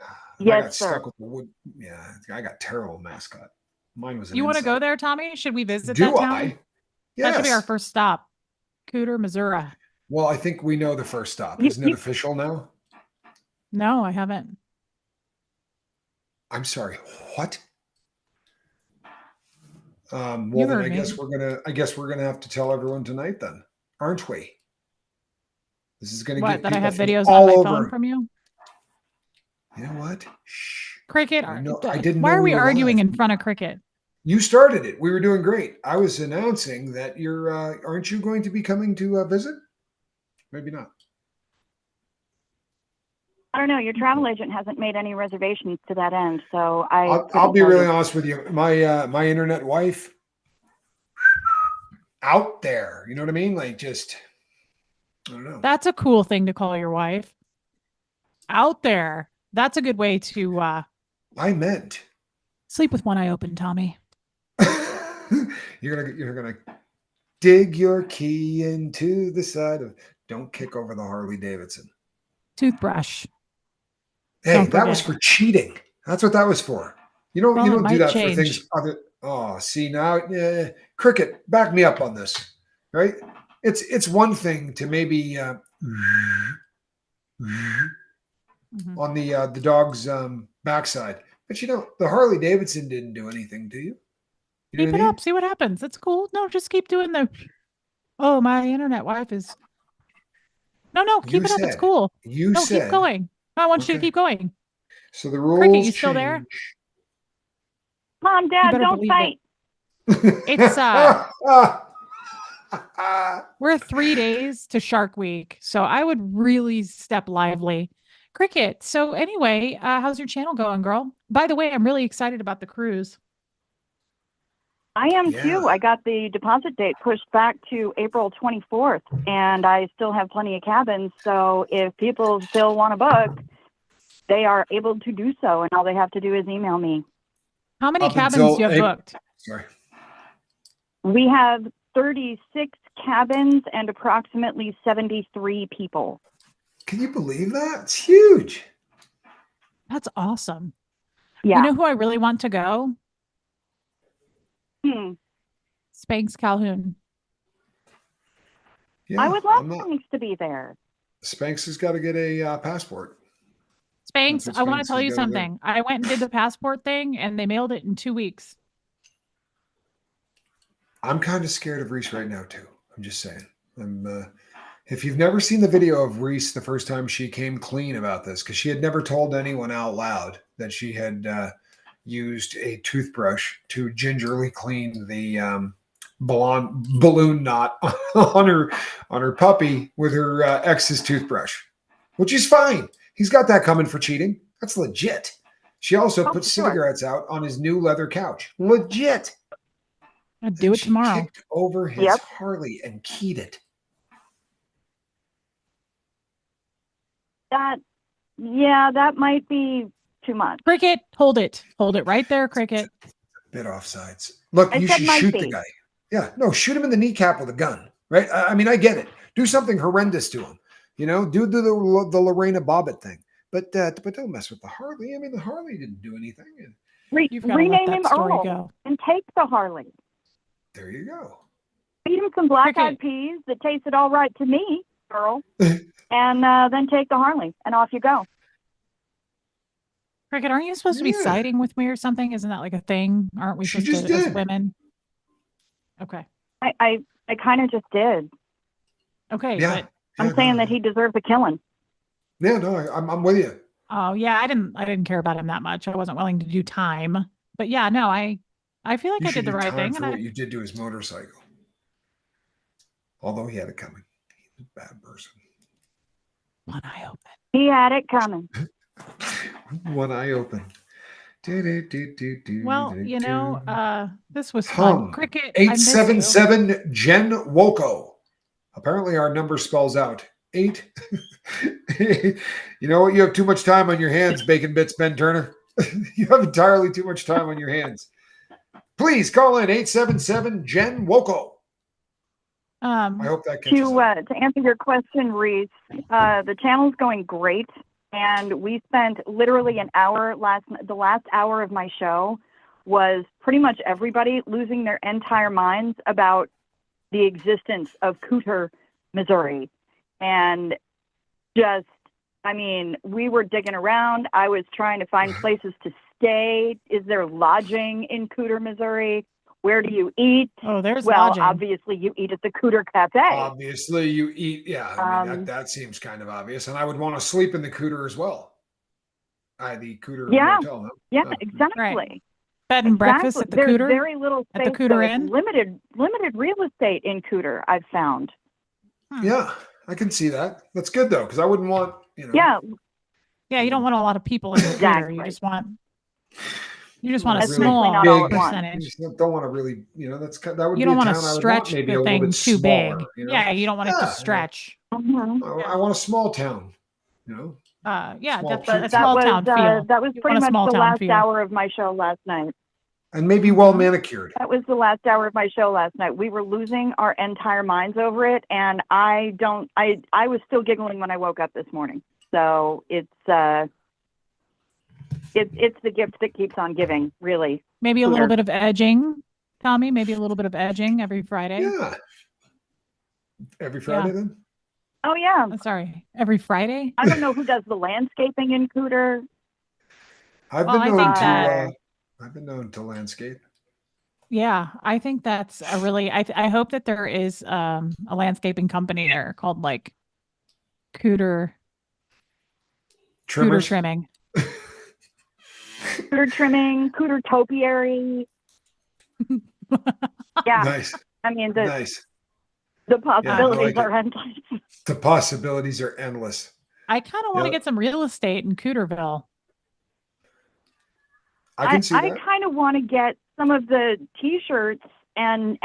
I
Yes,
got
sir.
stuck with the wood. Yeah, I got terrible mascot. Mine was an
You want to
insect.
go there, Tommy? Should we visit
Do
that town?
I?
That should be our
Yes.
first stop. Cooter, Missouri.
Well, I think we know the first stop.
You-
Isn't it
you-
official now?
No, I haven't.
I'm sorry. What? Well,
You
then
heard
I
me.
guess we're gonna have to tell everyone tonight, then, aren't we? This is gonna
What,
get
that I
people
have
from
videos
all
on my
over.
phone from you?
You know what? Shh.
Cricket,
I didn't
why
know
are
we
we
were
arguing
live.
in front of Cricket?
You started it. We were doing great. I was announcing that you're. Aren't you going to be coming to visit? Maybe not.
I don't know. Your travel agent hasn't made any reservations to that end, so
I'll
couldn't
be
tell
really
you.
honest with you. My internet wife out there. You know what I mean? Like just. I don't know.
That's a cool thing to call your wife. Out there. That's a good way to
I meant.
sleep with one eye open, Tommy.
You're gonna dig your key into the side of. Don't kick over the Harley Davidson.
Toothbrush.
Hey,
Don't
that was
forget.
for cheating. That's what that was for. You
Well, it
don't do
might
that
change.
for things other. Oh, see now, Cricket, back me up on this, right? It's one thing to maybe
Mhm.
on the dog's backside, but the Harley Davidson didn't do anything to you. You know
Keep
what
it
I mean?
up. See what happens. That's cool. No, just keep doing the. Oh, my internet wife is. No, keep
You
it up. It's
said.
cool.
You
No,
said.
keep going. I want you to
Okay.
keep going.
So the
Cricket,
rules
you still there?
change.
Mom,
You
Dad,
better
don't
believe
fight.
It's we're 3 days to Shark Week, so I would really step lively. Cricket. So anyway, how's your channel going, girl? By the way, I'm really excited about the cruise.
I am
Yeah.
too. I got the deposit date pushed back to April 24th, and I still have plenty of cabins. So if people still want to book, they are able to do so, and all they have to do is email me.
How many
Up
cabins
until
do you have
April-
booked?
Sorry.
We have 36 cabins and approximately 73 people.
Can you believe that? It's huge.
That's awesome.
Yeah.
You know who I really want to go? Spanx Calhoun.
Yeah,
I would love
I'm not-
Spanx to be there.
Spanx has got to get a passport.
Spanx,
That's what
I want
Spanx
to tell
has
you
gotta do.
something. I went and did the passport thing, and they mailed it in 2 weeks.
I'm kind of scared of Reese right now too. I'm just saying. If you've never seen the video of Reese the first time she came clean about this, because she had never told anyone out loud that she had used a toothbrush to gingerly clean the balloon knot on her puppy with her ex's toothbrush, which is fine. He's got that coming for cheating. That's legit. She also put
sure.
cigarettes out on his new leather couch. Legit.
I'd do it
She
tomorrow.
kicked over his
Yep.
Harley and keyed it.
That might be too much.
Cricket, hold it. Hold it right there, Cricket.
Bit offsides. Look,
I
you
said
should
might
shoot
be.
the guy. Yeah, no, shoot him in the kneecap with a gun, right? I mean, I get it. Do something horrendous to him. Do the Lorena Bobbitt thing. But don't mess with the Harley. I mean, the Harley didn't do anything. And
You've got to let
rename
that
him
story
Earl
go.
and take the Harley.
there you go.
Feed him some black-eyed
Cricket.
peas that tasted all right to me, Earl, and then take the Harley, and off you go.
Cricket, aren't you supposed to be
Yeah.
siding with me or something? Isn't that like a thing? Aren't we
She
supposed
just
to, as
did.
women? Okay.
I kind of just did.
Okay,
Yeah.
but
I'm saying that he deserves a killing.
Yeah, no, I'm with you.
oh yeah, I didn't care about him that much. I wasn't willing to do time. But yeah, no, I feel like
You
I
should
did the
do
right
time
thing.
for
And
what you did to his motorcycle. Although he had it coming. He was a bad person.
one eye open.
He had it coming.
One eye open.
Well, this was fun. Cricket, I miss you.
877 Jen Woko. Apparently our number spells out 8. You know what? You have too much time on your hands, Bacon Bits Ben Turner. You have entirely too much time on your hands. Please call in 877 Jen Woko. I hope that catches up.
To answer your question, Reese, the channel's going great, and we spent literally an hour the last hour of my show was pretty much everybody losing their entire minds about the existence of Cooter, Missouri. And just, I mean, we were digging around. I was trying to find places to stay. Is there lodging in Cooter, Missouri? Where do you eat?
Oh, there's
well,
lodging.
Obviously you eat at the Cooter Cafe.
Obviously you eat. Yeah, I mean, that seems kind of obvious. And I would want to sleep in the Cooter as well. The Cooter Motel. Huh?
Yeah, exactly.
Right. Bed and breakfast at the
There's
Cooter?
very little space.
At the Cooter
Inn? Limited real estate in Cooter, I've found.
Yeah, I can see that. That's good though, because I wouldn't want,
Yeah, you don't want a lot of people in the Cooter. You just want a small percentage.
You don't want to really, that would
you
be
don't
a
want
town
to
I would
stretch
want maybe
the
a little
thing
bit
too
smaller,
big. Yeah, you don't want it to stretch.
Mm-hmm.
I want a small town,
that's a small town feel.
That was pretty much the last hour of my show last night.
And maybe well manicured.
That was the last hour of my show last night. We were losing our entire minds over it, and I was still giggling when I woke up this morning. So it's the gift that keeps on giving, really.
Maybe a little bit of edging, Tommy. Maybe a little bit of edging every Friday.
Yeah. Every Friday then?
Oh yeah.
Sorry, every Friday.
I don't know who does the landscaping in Cooter.
I've been known to landscape.
Yeah, I think that's a really. I hope that there is a landscaping company there called like Cooter trimming.
Cooter trimming, Cooter topiary. Yeah.
Nice.
I mean,
nice.
The possibilities are endless.
The possibilities are endless.
I kind of want to get some real estate in Cooterville.
I can see that.
I kind of want to get some of the T-shirts and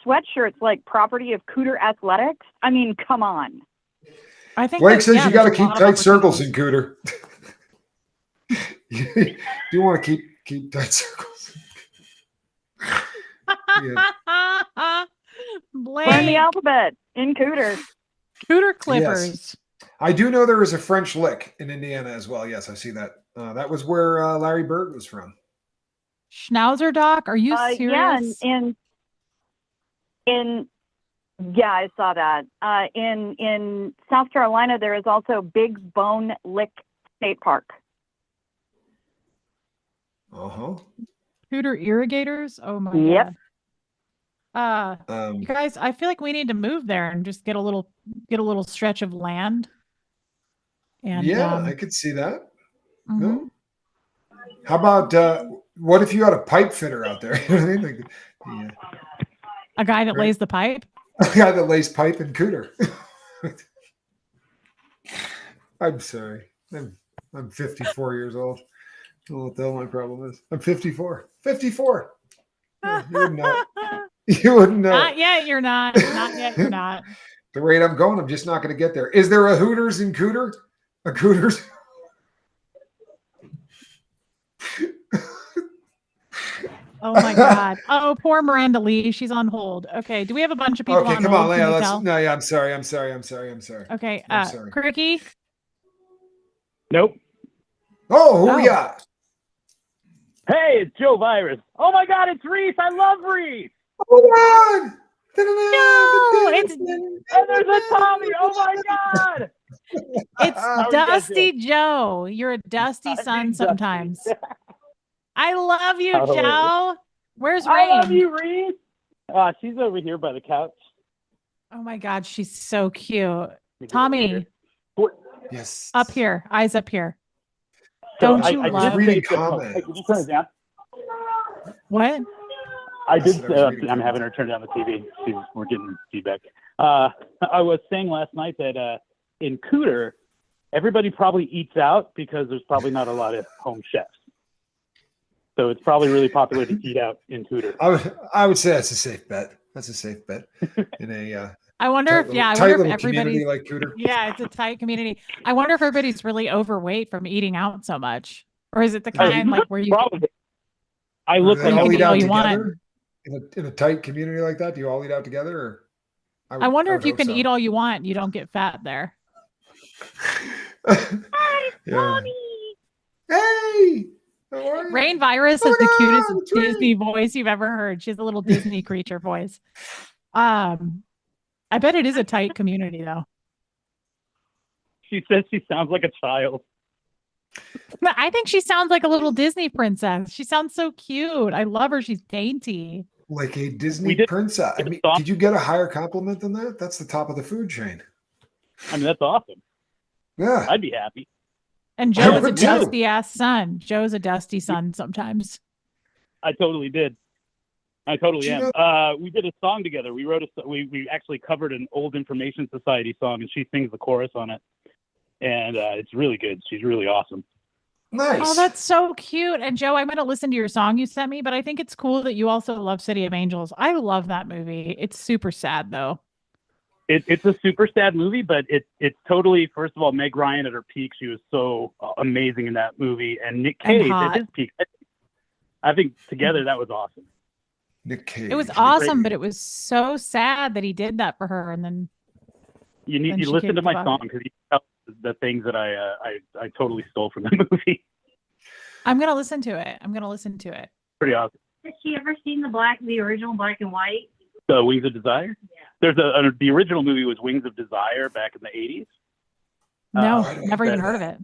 sweatshirts like property of Cooter Athletics. I mean, come on.
I think
Blake says you got to keep tight circles in Cooter. You want to keep tight circles.
Learn the alphabet in Cooter.
Cooter Clippers.
Yes. I do know there is a French lick in Indiana as well. Yes, I see that. That was where Larry Bird was from.
Schnauzer Doc, are you serious?
Yeah, I saw that. In South Carolina, there is also Big Bone Lick State Park.
Cooter irrigators. Oh my god. You guys, I feel like we need to move there and just get a little stretch of land. And
I could see that. No. How about what if you had a pipe fitter out there? You know what I mean?
A guy that lays the pipe?
A guy that lays pipe in Cooter. I'm sorry. I'm 54 years old. I don't know what the hell my problem is. I'm 54. 54. Yeah, you wouldn't know. You wouldn't know.
Not yet, you're not. Not yet, you're not.
The rate I'm going, I'm just not going to get there. Is there a Hooters in Cooter? A Cooters?
Oh my god. Oh, poor Miranda Lee. She's on hold. Okay. Do we have a bunch of people on hold?
Come on, Leia. I'm sorry.
Okay. Cricky.
Nope.
Oh, who we got?
Hey, it's Joe Virus. Oh my God, it's Reese. I love Reese.
Oh my God.
No, it's
And there's a Tommy. Oh my God.
it's Dusty Joe. You're a dusty son sometimes. I love you, Joe. Where's Rain?
I love you, Reese. She's over here by the couch.
Oh my God, she's so cute. Tommy.
Yes.
Up here. Eyes up here.
So
Don't you love
reading comments?
Hey, can you turn it down?
What?
I did. I'm having her turn down the TV. We're getting feedback. I was saying last night that in Cooter, everybody probably eats out because there's probably not a lot of home chefs. So it's probably really popular to eat out in Cooter.
I would say that's a safe bet. That's a safe bet. In a
I wonder if everybody's
like Cooter.
Yeah, it's a tight community. I wonder if everybody's really overweight from eating out so much, or is it the kind like where you?
Probably. I look like
you can
all
eat all you want.
In a tight community like that. Do you all eat out together? Or
I wonder if you can eat all you want, you don't get fat there.
Mommy. Hey.
Rain Virus has the cutest Disney voice you've ever heard. She has a little Disney creature voice. I bet it is a tight community though.
She says she sounds like a child.
I think she sounds like a little Disney princess. She sounds so cute. I love her. She's dainty.
Like a Disney princess. I mean, did you get a higher compliment than that? That's the top of the food chain.
I mean, that's awesome.
Yeah.
I'd be happy.
And Joe is a dusty ass son. Joe's a dusty son sometimes.
I totally did. I totally am. We did a song together. We wrote we actually covered an old Information Society song, and she sings the chorus on it. And it's really good. She's really awesome.
Nice.
Oh, that's so cute. And Joe, I'm going to listen to your song you sent me, but I think it's cool that you also love City of Angels. I love that movie. It's super sad though.
It's a super sad movie, but it's totally, first of all, Meg Ryan at her peak. She was so amazing in that movie. And Nick Cage at his peak. I think together that was awesome.
Nick Cage.
It was awesome, but it was so sad that he did that for her. And then
you listen to my song because you tell the things that I totally stole from the movie.
I'm gonna listen to it.
Pretty awesome.
Has she ever seen the original black and white?
Wings of Desire? Yeah. There's the original movie was Wings of Desire back in the 80s.
No, never even heard of it.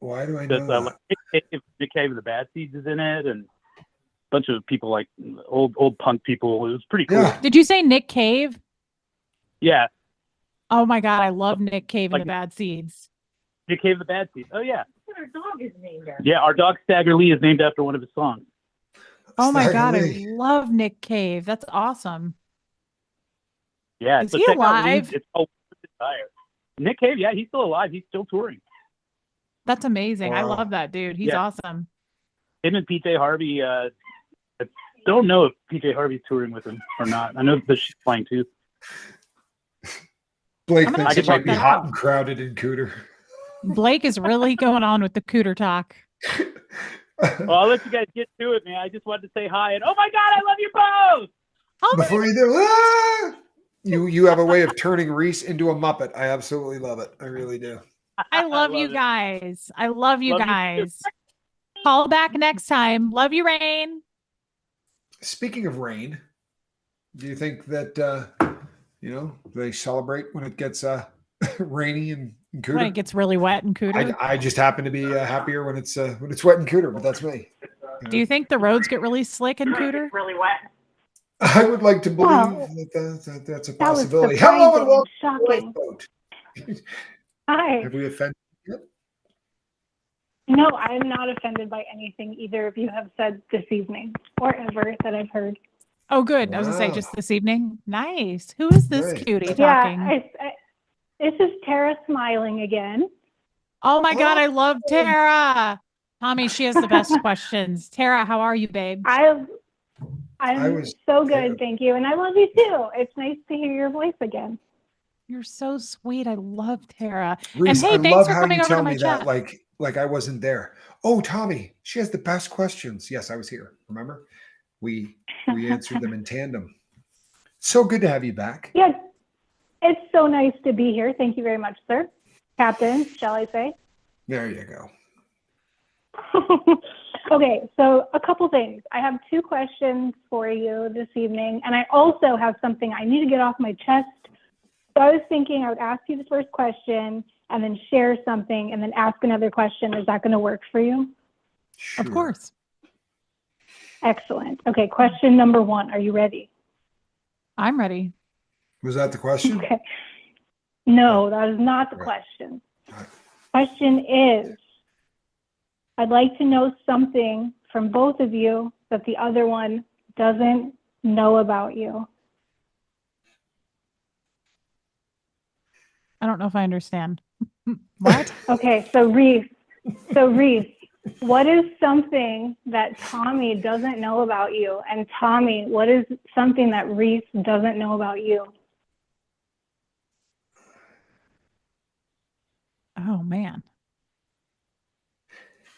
Why do I know that?
Nick Cave and the Bad Seeds is in it, and a bunch of people like old punk people. It was pretty cool.
Yeah.
Did you say Nick Cave?
Yeah.
Oh my God, I love Nick Cave and the Bad Seeds.
Nick Cave and the Bad Seeds. Oh yeah.
Our dog is named after.
Yeah, our dog Stagger Lee is named after one of his songs.
Oh my God, I love Nick Cave. That's awesome.
Yeah,
is he alive?
It's called Desire. Nick Cave, yeah, he's still alive. He's still touring.
That's amazing.
Wow.
I love that dude. He's awesome.
Him and PJ Harvey. I don't know if PJ Harvey's touring with him or not. I know that she's playing too.
Blake thinks it might be hot and crowded in Cooter.
Blake is really going on with the Cooter talk.
Well, I'll let you guys get to it, man. I just wanted to say hi and oh my God, I love you both.
Oh
before you do, you have a way of turning Reese into a Muppet. I absolutely love it. I really do.
I love you guys. I love you guys. Call back next time. Love you, Rain.
Speaking of rain, do you think that they celebrate when it gets rainy and Cooter?
When it gets really wet in Cooter?
I just happen to be happier when it's wet in Cooter, but that's me.
Do you think the roads get really slick in Cooter?
Really wet.
I would like to believe that's a possibility. Hello and welcome to the Lifeboat.
Hi.
Have we offended you?
No, I'm not offended by anything either of you have said this evening or ever that I've heard.
Oh, good. Wow. I was going to say just this evening. Nice. Who is this cutie talking?
Yeah, this is Tara smiling again.
Oh my God, I love Tara. Tommy, she has the best questions. Tara, how are you, babe?
I'm so good, thank you. And I love you too. It's nice to hear your voice again.
You're so sweet. I love Tara.
Reese,
and hey, thanks for coming over to my chat.
Like I wasn't there. Oh, Tommy, she has the best questions. Yes, I was here. Remember? We answered them in tandem. So good to have you back.
Yeah, it's so nice to be here. Thank you very much, sir. Captain, shall I say?
There you go.
Okay, so a couple things. I have 2 questions for you this evening, and I also have something I need to get off my chest. So I was thinking I would ask you the first question and then share something and then ask another question. Is that going to work for you?
Sure.
Of course.
Excellent. Okay, question number 1. Are you ready?
I'm ready.
Was that the question?
Okay. No, that is not the question. Question is, I'd like to know something from both of you that the other one doesn't know about you.
I don't know if I understand. What?
Okay, so Reese, what is something that Tommy doesn't know about you? And Tommy, what is something that Reese doesn't know about you?
Oh, man.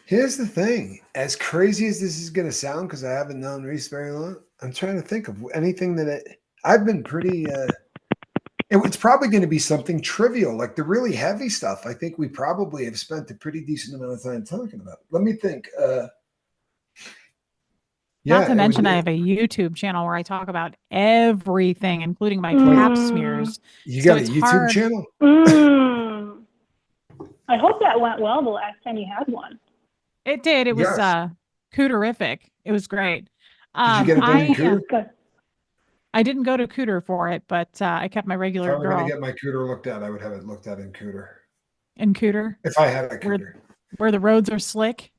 Here's the thing. As crazy as this is going to sound, because I haven't known Reese very long, I'm trying to think of anything that I've been pretty. It's probably going to be something trivial, like the really heavy stuff. I think we probably have spent a pretty decent amount of time talking about. Let me think.
Not to mention, I have a YouTube channel where I talk about everything, including my pap smears.
You got a YouTube channel?
I hope that went well the last time you had one.
It did. It was Cooterific. It was great.
Did you get it done in Cooter?
I didn't go to Cooter for it, but I kept my regular
If I were
girl.
going to get my Cooter looked at, I would have it looked at in Cooter.
In Cooter?
If I had a Cooter.
Where the roads are slick?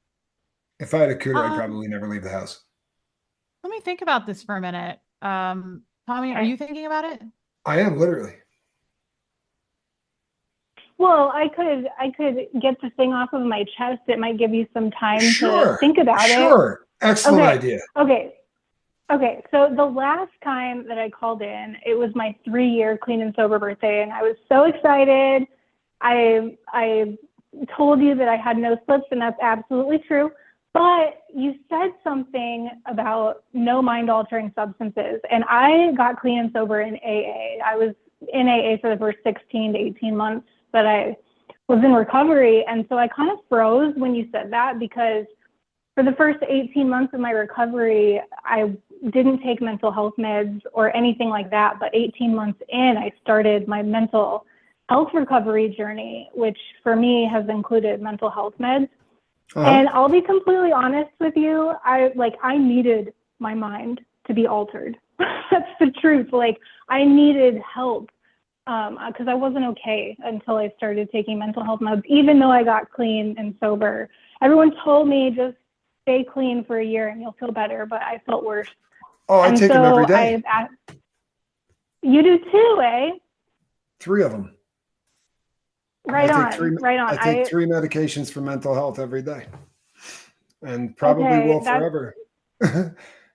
If I had a Cooter, I'd probably never leave the house.
Let me think about this for a minute. Tommy, are you thinking about it?
I am, literally.
Well, I could get the thing off of my chest. It might give you some time to think about it.
Sure. Excellent idea.
Okay. So the last time that I called in, it was my 3-year clean and sober birthday, and I was so excited. I told you that I had no slips, and that's absolutely true. But you said something about no mind-altering substances, and I got clean and sober in AA. I was in AA for the first 16 to 18 months that I was in recovery, and so I kind of froze when you said that, because for the first 18 months of my recovery, I didn't take mental health meds or anything like that, but 18 months in, I started my mental health recovery journey, which for me has included mental health meds. And I'll be completely honest with you, I needed my mind to be altered. That's the truth. Like, I needed help because I wasn't okay until I started taking mental health meds, even though I got clean and sober. Everyone told me just stay clean for a year and you'll feel better, but I felt worse.
Oh, I take them every day.
You do too, eh?
3 of them.
Right on.
I take 3 medications for mental health every day, and probably will forever.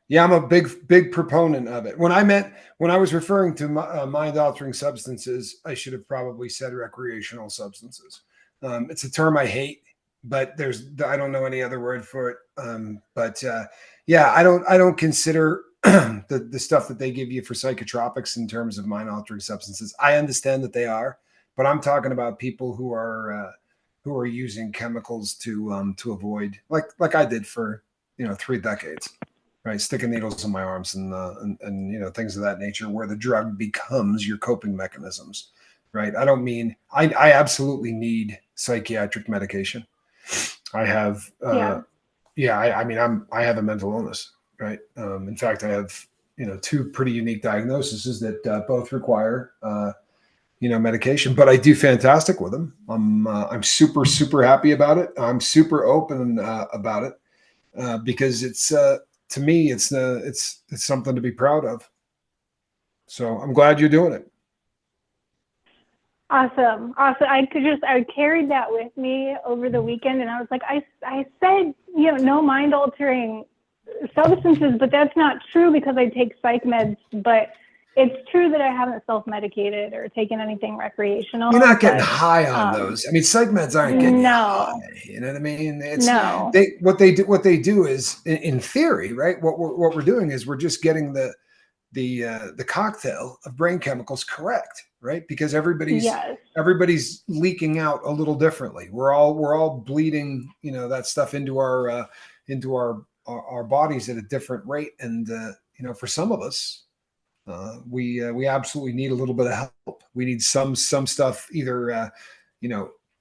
Yeah, I'm a big proponent of it. When I was referring to mind-altering substances, I should have probably said recreational substances. It's a term I hate, but I don't know any other word for it. Yeah, I don't consider the stuff that they give you for psychotropics in terms of mind-altering substances. I understand that they are, but I'm talking about people who are using chemicals to avoid, like I did for 3 decades. Right, sticking needles in my arms and things of that nature, where the drug becomes your coping mechanisms. Right, I don't mean I absolutely need psychiatric medication. I have, I have a mental illness. Right, in fact, I have 2 pretty unique diagnoses that both require medication, but I do fantastic with them. I'm super happy about it. I'm super open about it because it's. To me, it's something to be proud of. So I'm glad you're doing it.
Awesome. I carried that with me over the weekend, and I was like, I said, no mind altering substances, but that's not true because I take psych meds. But it's true that I haven't self-medicated or taken anything recreational.
You're not getting high on those. I mean, psych meds aren't getting high. You know what I mean? What they do is, in theory, right? What we're doing is we're just getting the the cocktail of brain chemicals correct, right? Because everybody's leaking out a little differently. We're all bleeding, that stuff into our bodies at a different rate. And for some of us, we absolutely need a little bit of help. We need some stuff either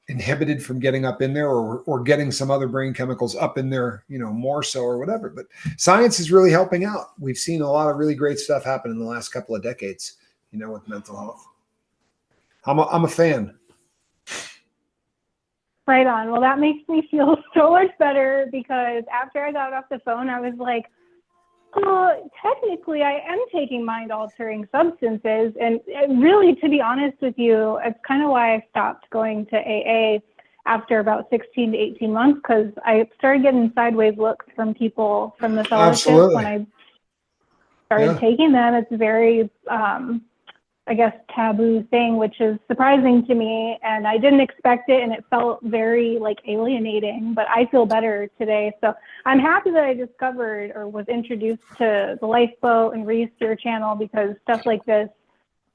inhibited from getting up in there, or getting some other brain chemicals up in there, more so, or whatever. But science is really helping out. We've seen a lot of really great stuff happen in the last couple of decades, with mental health. I'm a fan.
Right on. Well, that makes me feel so much better, because after I got off the phone, I was like, oh, technically I am taking mind-altering substances. And really, to be honest with you, it's kind of why I stopped going to AA after about 16 to 18 months, because I started getting sideways looks from people from the fellowship when I started taking them. It's very, I guess, taboo thing, which is surprising to me, and I didn't expect it, and it felt very alienating, but I feel better today. So I'm happy that I discovered or was introduced to the Lifeboat and Reese, your channel, because stuff like this,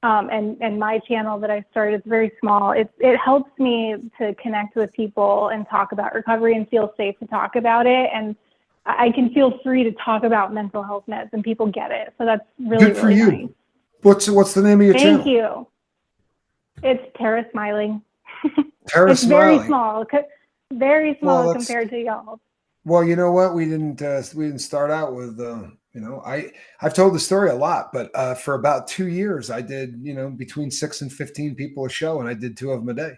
and my channel that I started is very small. It helps me to connect with people and talk about recovery and feel safe to talk about it. And I can feel free to talk about mental health meds, and people get it. So that's really,
good for
really
you.
nice.
What's the name of your channel?
Thank you. It's Tara Smiling.
Tara
it's
Smiling.
Very small compared to y'all.
Well, you know what? We didn't start out with I've told the story a lot, but for about 2 years I did between 6 and 15 people a show, and I did 2 of them a day.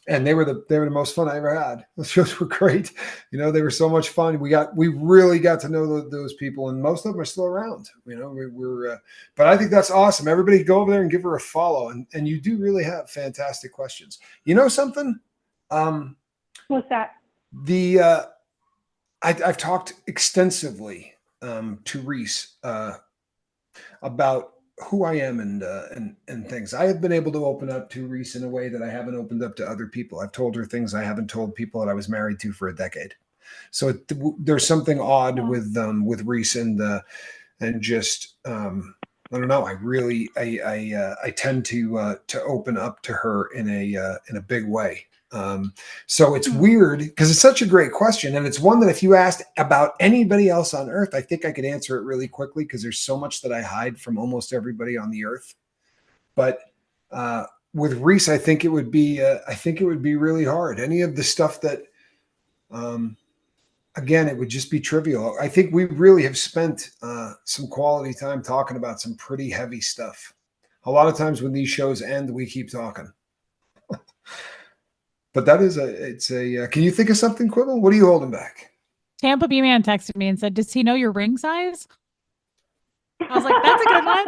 And they were the most fun I ever had. The shows were great. They were so much fun. We really got to know those people, and most of them are still around. But I think that's awesome. Everybody go over there and give her a follow. And you do really have fantastic questions. You know something?
What's that?
I've talked extensively to Reese about who I am and things. I have been able to open up to Reese in a way that I haven't opened up to other people. I've told her things I haven't told people that I was married to for a decade. So there's something odd with Reese and just I don't know. I tend to open up to her in a big way. So it's weird because it's such a great question. And it's one that if you asked about anybody else on earth, I think I could answer it really quickly, because there's so much that I hide from almost everybody on the earth. But with Reese, I think it would be really hard. Any of the stuff that, again, it would just be trivial. I think we really have spent some quality time talking about some pretty heavy stuff. A lot of times when these shows end, we keep talking. But that is can you think of something, Quibble? What are you holding back?
Tampa B Man texted me and said, does he know your ring size? I was like, that's a good one.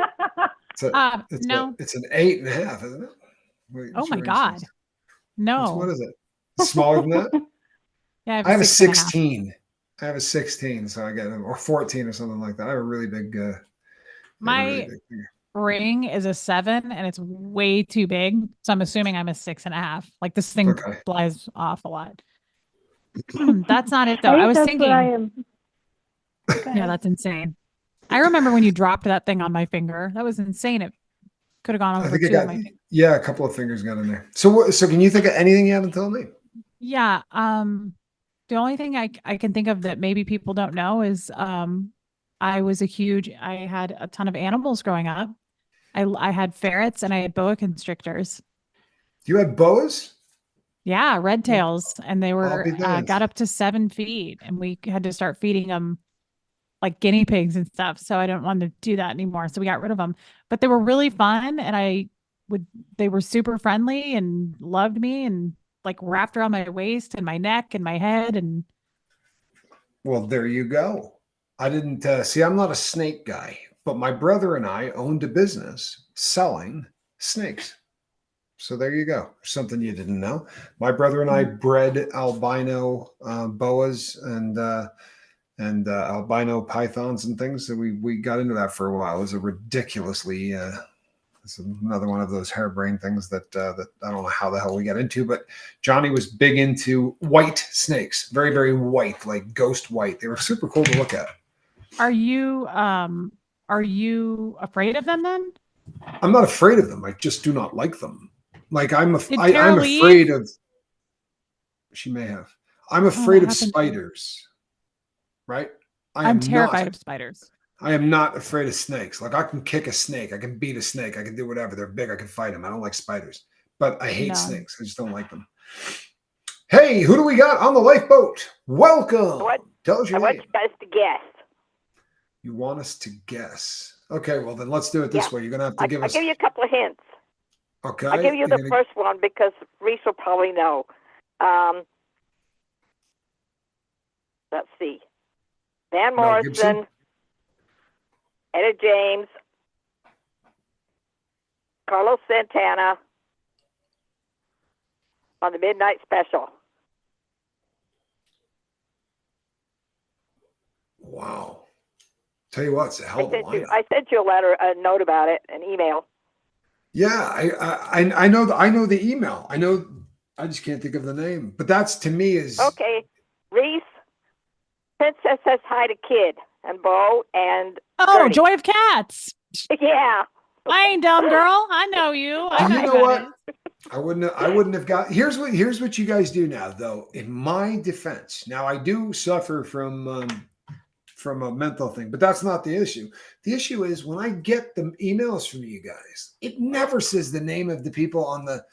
No.
It's an 8.5, isn't it? Wait,
oh my God. Size? No.
What is it? Smaller than that?
Yeah,
I have a 16. I have a 16, so I get or 14 or something like that. I have a really big
my ring is a 7, and it's way too big. So I'm assuming I'm a 6.5. Like, this thing flies off a lot. That's not it though. I was thinking. Yeah, that's insane. I remember when you dropped that thing on my finger. That was insane. It could have gone over 2 of my fingers.
Yeah, a couple of fingers got in there. So can you think of anything you haven't told me?
Yeah. The only thing I can think of that maybe people don't know is I had a ton of animals growing up. I had ferrets and I had boa constrictors.
You had boas?
Yeah, red tails, and they were got up to 7 feet, and we had to start feeding them like guinea pigs and stuff. So I don't want to do that anymore. So we got rid of them, but they were really fun, and they were super friendly and loved me, and like wrapped around my waist and my neck and my head. And
well, there you go. I didn't see. I'm not a snake guy. But my brother and I owned a business selling snakes. So there you go. Something you didn't know. My brother and I bred albino boas and albino pythons and things. So we got into that for a while. It was a ridiculously, it's another one of those harebrained things that I don't know how the hell we got into. But Johnny was big into white snakes. Very, very white, like ghost white. They were super cool to look at.
Are you Are you afraid of them then?
I'm not afraid of them. I just do not like them. Like I'm
Tara
afraid
leave?
of. She may have. I'm
Oh,
afraid
that
of
happened to me.
spiders. Right?
I'm terrified of spiders.
I am not afraid of snakes. Like I can kick a snake, I can beat a snake, I can do whatever. They're big, I can fight them. I don't like spiders, but I hate
No.
snakes. I just don't like them. Hey, who do we got on the lifeboat? Welcome. Tell us your name.
I want you guys to guess.
You want us to guess? Okay, well then let's do it this way. You're gonna have to give us.
I'll give you a couple of hints.
Okay.
I'll give you the first one because Reese will probably know. Let's see. Van Morrison, Etta James, Carlos Santana on the Midnight Special.
Wow. Tell you what, it's a hell of a lineup.
I sent you a note about it, an email.
Yeah, I know the email. I just can't think of the name. But that's to me is
okay. Reese, Princess says hi to Kid and Bo and Gertie.
Joy of Cats.
Yeah.
I ain't dumb, girl. I know you.
You know what? I wouldn't have got. Here's what you guys do now, though. In my defense, now I do suffer from a mental thing, but that's not the issue. The issue is when I get the emails from you guys, it never says the name of the people on the.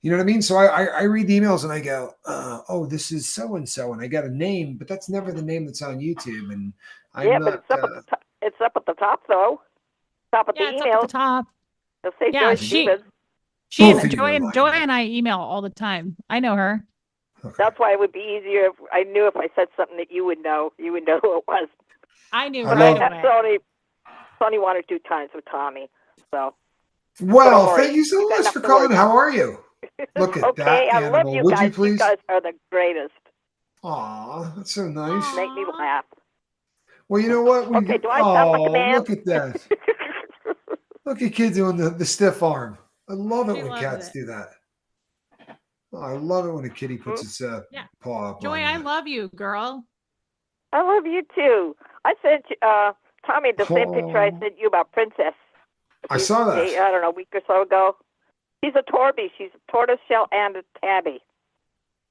You know what I mean? So I read the emails and I go, oh, this is so and so, and I got a name, but that's never the name that's on YouTube. And
but it's up at the top though. Top of the email.
It's up at the top.
They'll say Joy Stevens.
Joy and I email all the time. I know her.
Okay.
That's why it would be easier if I knew if I said something that you would know. You would know who it was.
I knew
right away. It's only one or two times with Tommy. So.
Well, thank you so much for calling. How are you? Look at that animal.
I love you guys. You guys are the greatest.
Aw, that's so nice.
Make me laugh.
Well, you know what?
Do I sound like a man?
Look at that. Look at Kid doing the stiff arm. I love it when cats do that. Oh, I love it when a kitty puts its paw up.
Joy, I love you, girl.
I love you too. I sent Tommy the same picture I sent you about Princess.
I saw that.
I don't know, a week or so ago. She's a Torby. She's a tortoiseshell and a tabby.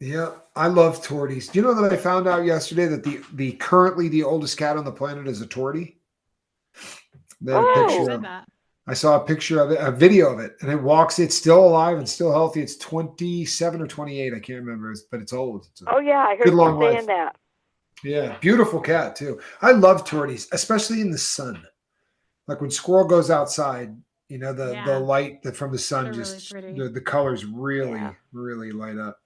Yeah, I love torties. Do you know that I found out yesterday that the currently the oldest cat on the planet is a tortie? I saw a picture of it, a video of it, and it walks. It's still alive and still healthy. It's 27 or 28. I can't remember, but it's old.
I heard you saying that.
Yeah, beautiful cat too. I love torties, especially in the sun. Like when squirrel goes outside, you know, the light from the sun just really the colors really light up.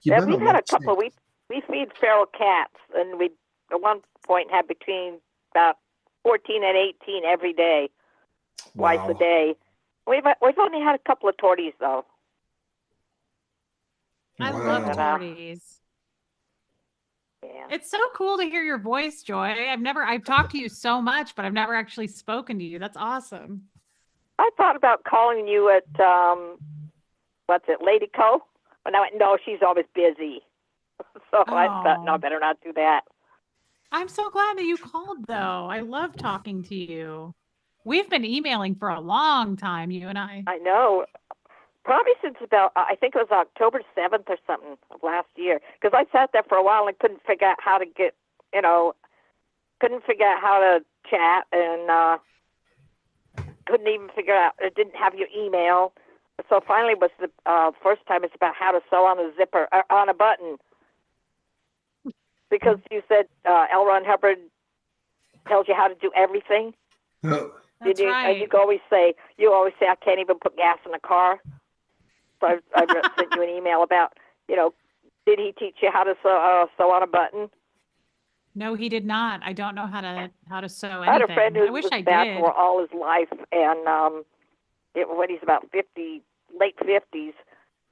We've had a couple. We feed feral cats, and we at one point had between about 14 and 18 every day, twice a day. We've only had a couple of torties though.
I love torties.
Yeah.
It's so cool to hear your voice, Joy. I've talked to you so much, but I've never actually spoken to you. That's awesome.
I thought about calling you at Lady Co. And I went, no, she's always busy. So I thought, no, better not do that.
I'm so glad that you called, though. I love talking to you. We've been emailing for a long time, you and I.
I know. Probably since about, I think it was October 7th or something of last year. Because I sat there for a while and couldn't figure out how to get, couldn't figure out how to chat and couldn't even figure out, didn't have your email. So finally was the first time it's about how to sew on a zipper, on a button. Because you said L. Ron Hubbard tells you how to do everything.
Oh.
That's right.
And you always say, I can't even put gas in a car. So I sent you an email about, did he teach you how to sew on a button?
No, he did not. I don't know how to sew anything.
I had a friend who was
a
bachelor all his life, and when he's about 50, late 50s,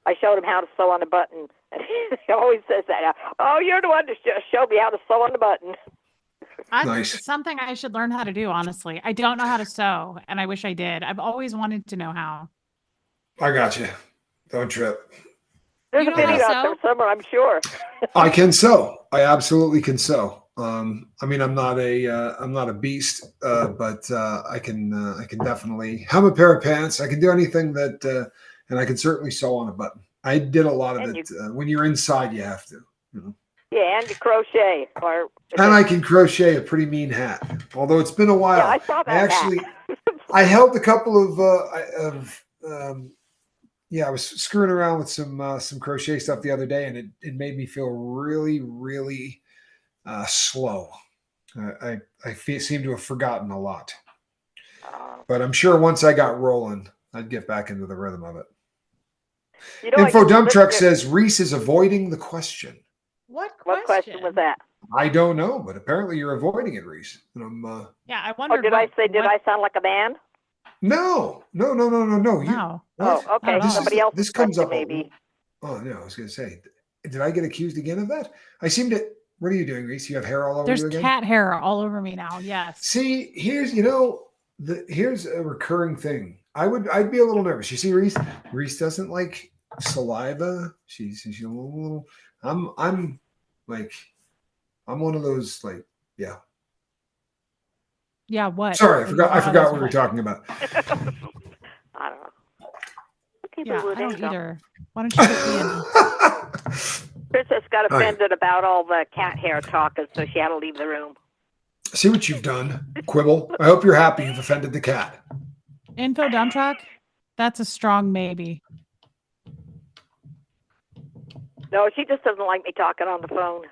I showed him how to sew on a button. And he always says that. Oh, you're the one to show me how to sew on the button.
Nice. Something I should learn how to do, honestly. I don't know how to sew, and I wish I did. I've always wanted to know how.
I got you. Don't trip.
There's a video out there somewhere, I'm sure.
I can sew. I absolutely can sew. I mean, I'm not a beast, but I can definitely hem a pair of pants. I can do anything that, and I can certainly sew on a button. I did a lot of it. When you're inside, you have to. You know.
Yeah, and you crochet.
And I can crochet a pretty mean hat. Although it's been a while.
Yeah, I saw that
hat.
I
held a couple I was screwing around with some crochet stuff the other day, and it made me feel really, really slow. I seem to have forgotten a lot. But I'm sure once I got rolling, I'd get back into the rhythm of it. You know, Info Dump Truck says Reese is avoiding the question.
What question
was that?
I don't know, but apparently you're avoiding it, Reese. And I'm,
yeah, I wondered.
Did I sound like a man?
No.
No.
Oh, okay. Somebody else.
This comes up.
Maybe.
Oh no, I was going to say, did I get accused again of that? I seem to. What are you doing, Reese? You have hair all over you again?
There's cat hair all over me now. Yes.
See, here's here's a recurring thing. I'd be a little nervous. You see, Reese. Reese doesn't like saliva. She's a little. I'm one of those yeah.
Yeah, what?
Sorry, I forgot what we were talking about.
I don't know.
Yeah, I don't either. Why don't you put me in?
Princess got offended about all the cat hair talking, so she had to leave the room.
See what you've done, Quibble. I hope you're happy you've offended the cat.
Info Dump Truck? That's a strong maybe.
No, she just doesn't like me talking on the phone.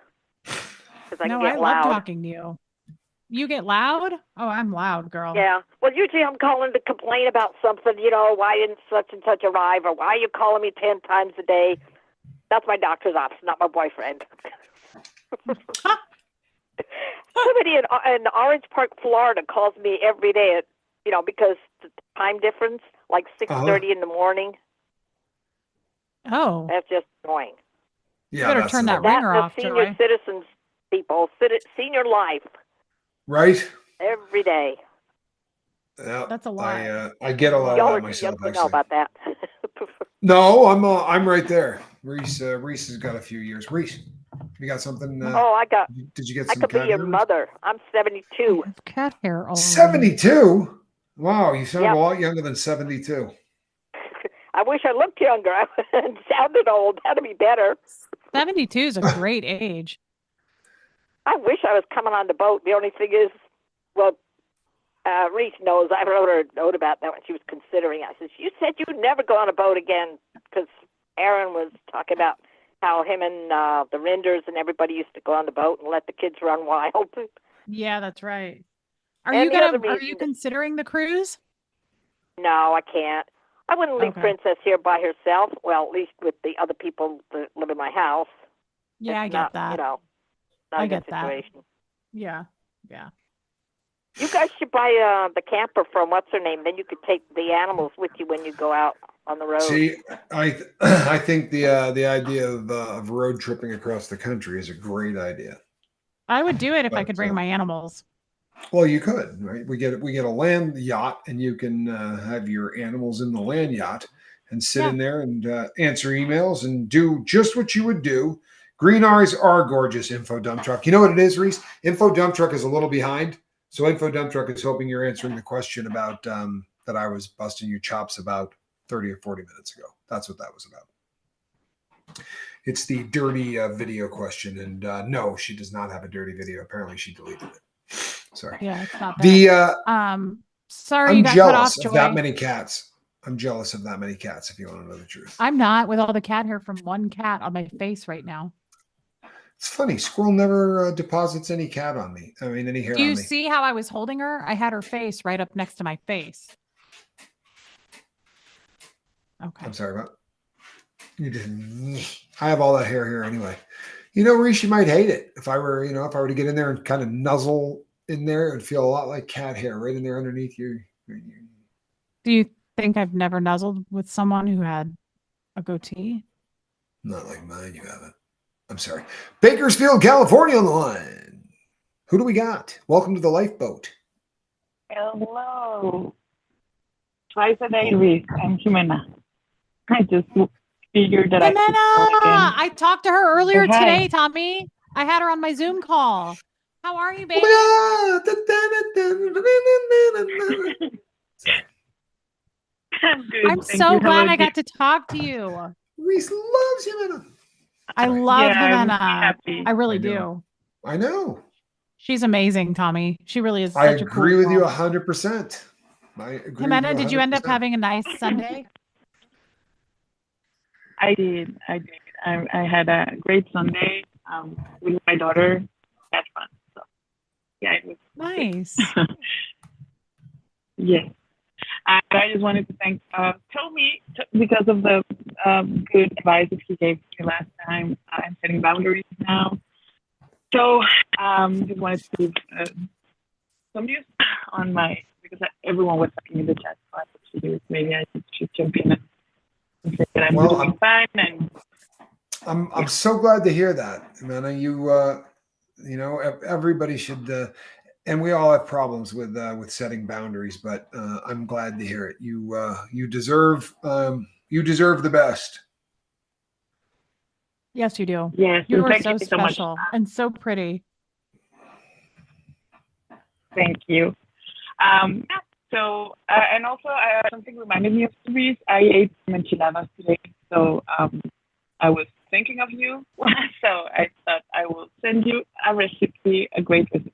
I
love talking to you. You get loud? Oh, I'm loud, girl.
Yeah. Well, usually I'm calling to complain about something, why didn't such and such arrive, or why are you calling me 10 times a day? That's my doctor's office, not my boyfriend. Somebody in Orange Park, Florida calls me every day, because the time difference, like 6:30 in the morning.
Oh.
That's just annoying.
Yeah, you better turn that ringer off,
senior citizens, people, senior life.
Right.
Every day.
Yeah,
that's a lot.
I get a lot of that myself.
You know about that.
No, I'm right there. Reese has got a few years. Reese, you got something?
I got.
Did you get?
I could be your mother. I'm 72.
Cat hair.
72. Wow, you sound a lot younger than 72.
I wish I looked younger and sounded old. That'd be better.
72 is a great age.
I wish I was coming on the boat. The only thing is, Reese knows. I wrote her a note about that when she was considering. I said, you said you'd never go on a boat again, because Aaron was talking about how him and the Rinders and everybody used to go on the boat and let the kids run wild.
Yeah, that's right. Are you considering the cruise?
No, I can't. I wouldn't leave Princess here by herself. Well, at least with the other people that live in my house.
Yeah, I get that.
I get that.
Yeah.
You guys should buy the camper from what's her name. Then you could take the animals with you when you go out on the road.
See, I think the idea of road tripping across the country is a great idea.
I would do it if I could bring my animals.
Well, you could, right? We get a land yacht, and you can have your animals in the land yacht and sit in there and answer emails and do just what you would do. Green eyes are gorgeous, Info Dump Truck. You know what it is, Reese? Info Dump Truck is a little behind. So Info Dump Truck is hoping you're answering the question about that I was busting your chops about 30 or 40 minutes ago. That's what that was about. It's the dirty video question. And no, she does not have a dirty video. Apparently she deleted it. Sorry.
Yeah, it's not that. Sorry, you got cut off, Joy.
I'm jealous of that many cats. I'm jealous of that many cats, if you want to know the truth.
I'm not, with all the cat hair from one cat on my face right now.
It's funny. Squirrel never deposits any cat on me. I mean, any hair on me.
Do you see how I was holding her? I had her face right up next to my face. Okay.
I'm sorry about. You just. I have all that hair here anyway. Reese, you might hate it. If I were to get in there and kind of nuzzle in there, it would feel a lot like cat hair right in there underneath you.
Do you think I've never nuzzled with someone who had a goatee?
Not like mine. You haven't. I'm sorry. Bakersfield, California on the line. Who do we got? Welcome to the Lifeboat.
Hello. Twice a day, Reese. I'm Jimena. I just figured that
I talked to her earlier today, Tommy. I had her on my Zoom call. How are you, baby?
Sorry.
I'm good.
I'm
Thank
so
you. How
glad
about
I
you?
got to talk to you.
Reese loves Jimena.
I love
Yeah, I'm
Jimena.
happy.
I really
I know.
do.
I know.
She's amazing, Tommy. She really is
I
such a cool
agree with you
girl.
100%. I agree
Jimena,
with
did
you
you end up
100%.
having a nice Sunday?
I did. I had a great Sunday with my daughter. Had fun. So yeah, it was
Nice.
yes. And I just wanted to thank Tommy because of the good advice that he gave me last time. I'm setting boundaries now. So just wanted to give some news on my because everyone was talking in the chat. So I thought maybe I should jump in and say that I'm doing fine. And
I'm so glad to hear that, Amanda. You know, everybody should, and we all have problems with setting boundaries, but I'm glad to hear it. You deserve the best.
Yes, you do.
yes,
You are
thank
so
you so much.
special and so pretty.
Thank you. So, and also, something reminded me of Reese. I ate some enchiladas today, so I was thinking of you. So I thought I will send you a recipe, a great recipe.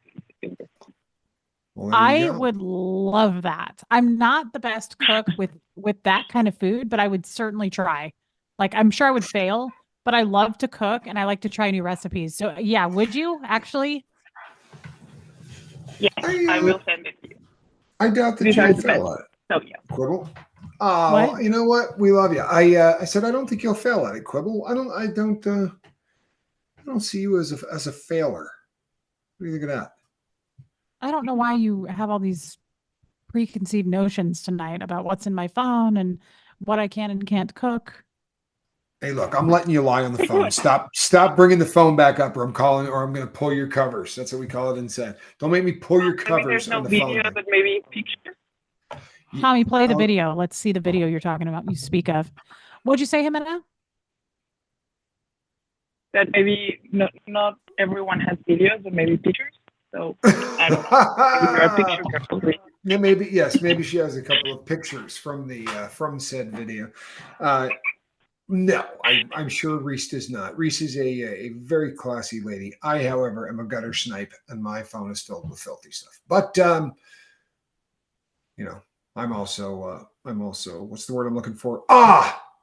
Well,
I would love that. I'm not the best cook with that kind of food, but I would certainly try. Like, I'm sure I would fail, but I love to cook and I like to try new recipes. So yeah, would you actually?
Yes, I will send it to you.
I doubt that
These
you
are
will
the
fail
best.
at it.
So yeah.
Quibble. Oh,
What?
you know what? We love you. I said I don't think you'll fail at it, Quibble. I don't see you as a failure. What do you think of that?
I don't know why you have all these preconceived notions tonight about what's in my phone and what I can and can't cook.
Hey, look, I'm letting you lie on the phone. Stop bringing the phone back up, or I'm calling, or I'm going to pull your covers. That's what we call it inside. Don't make me pull your
Maybe
covers
there's no
on the
video,
phone.
but maybe pictures.
Tommy, play the video. Let's see the video you're talking about. You speak of. What'd you say, Jimena?
That maybe not everyone has videos, but maybe pictures. So I don't know. Maybe you're a picture girl.
Yeah, maybe yes. Maybe she has a couple of pictures from the from said video. No, I'm sure Reese does not. Reese is a very classy lady. I, however, am a gutter snipe, and my phone is filled with filthy stuff. But you know, I'm also what's the word I'm looking for?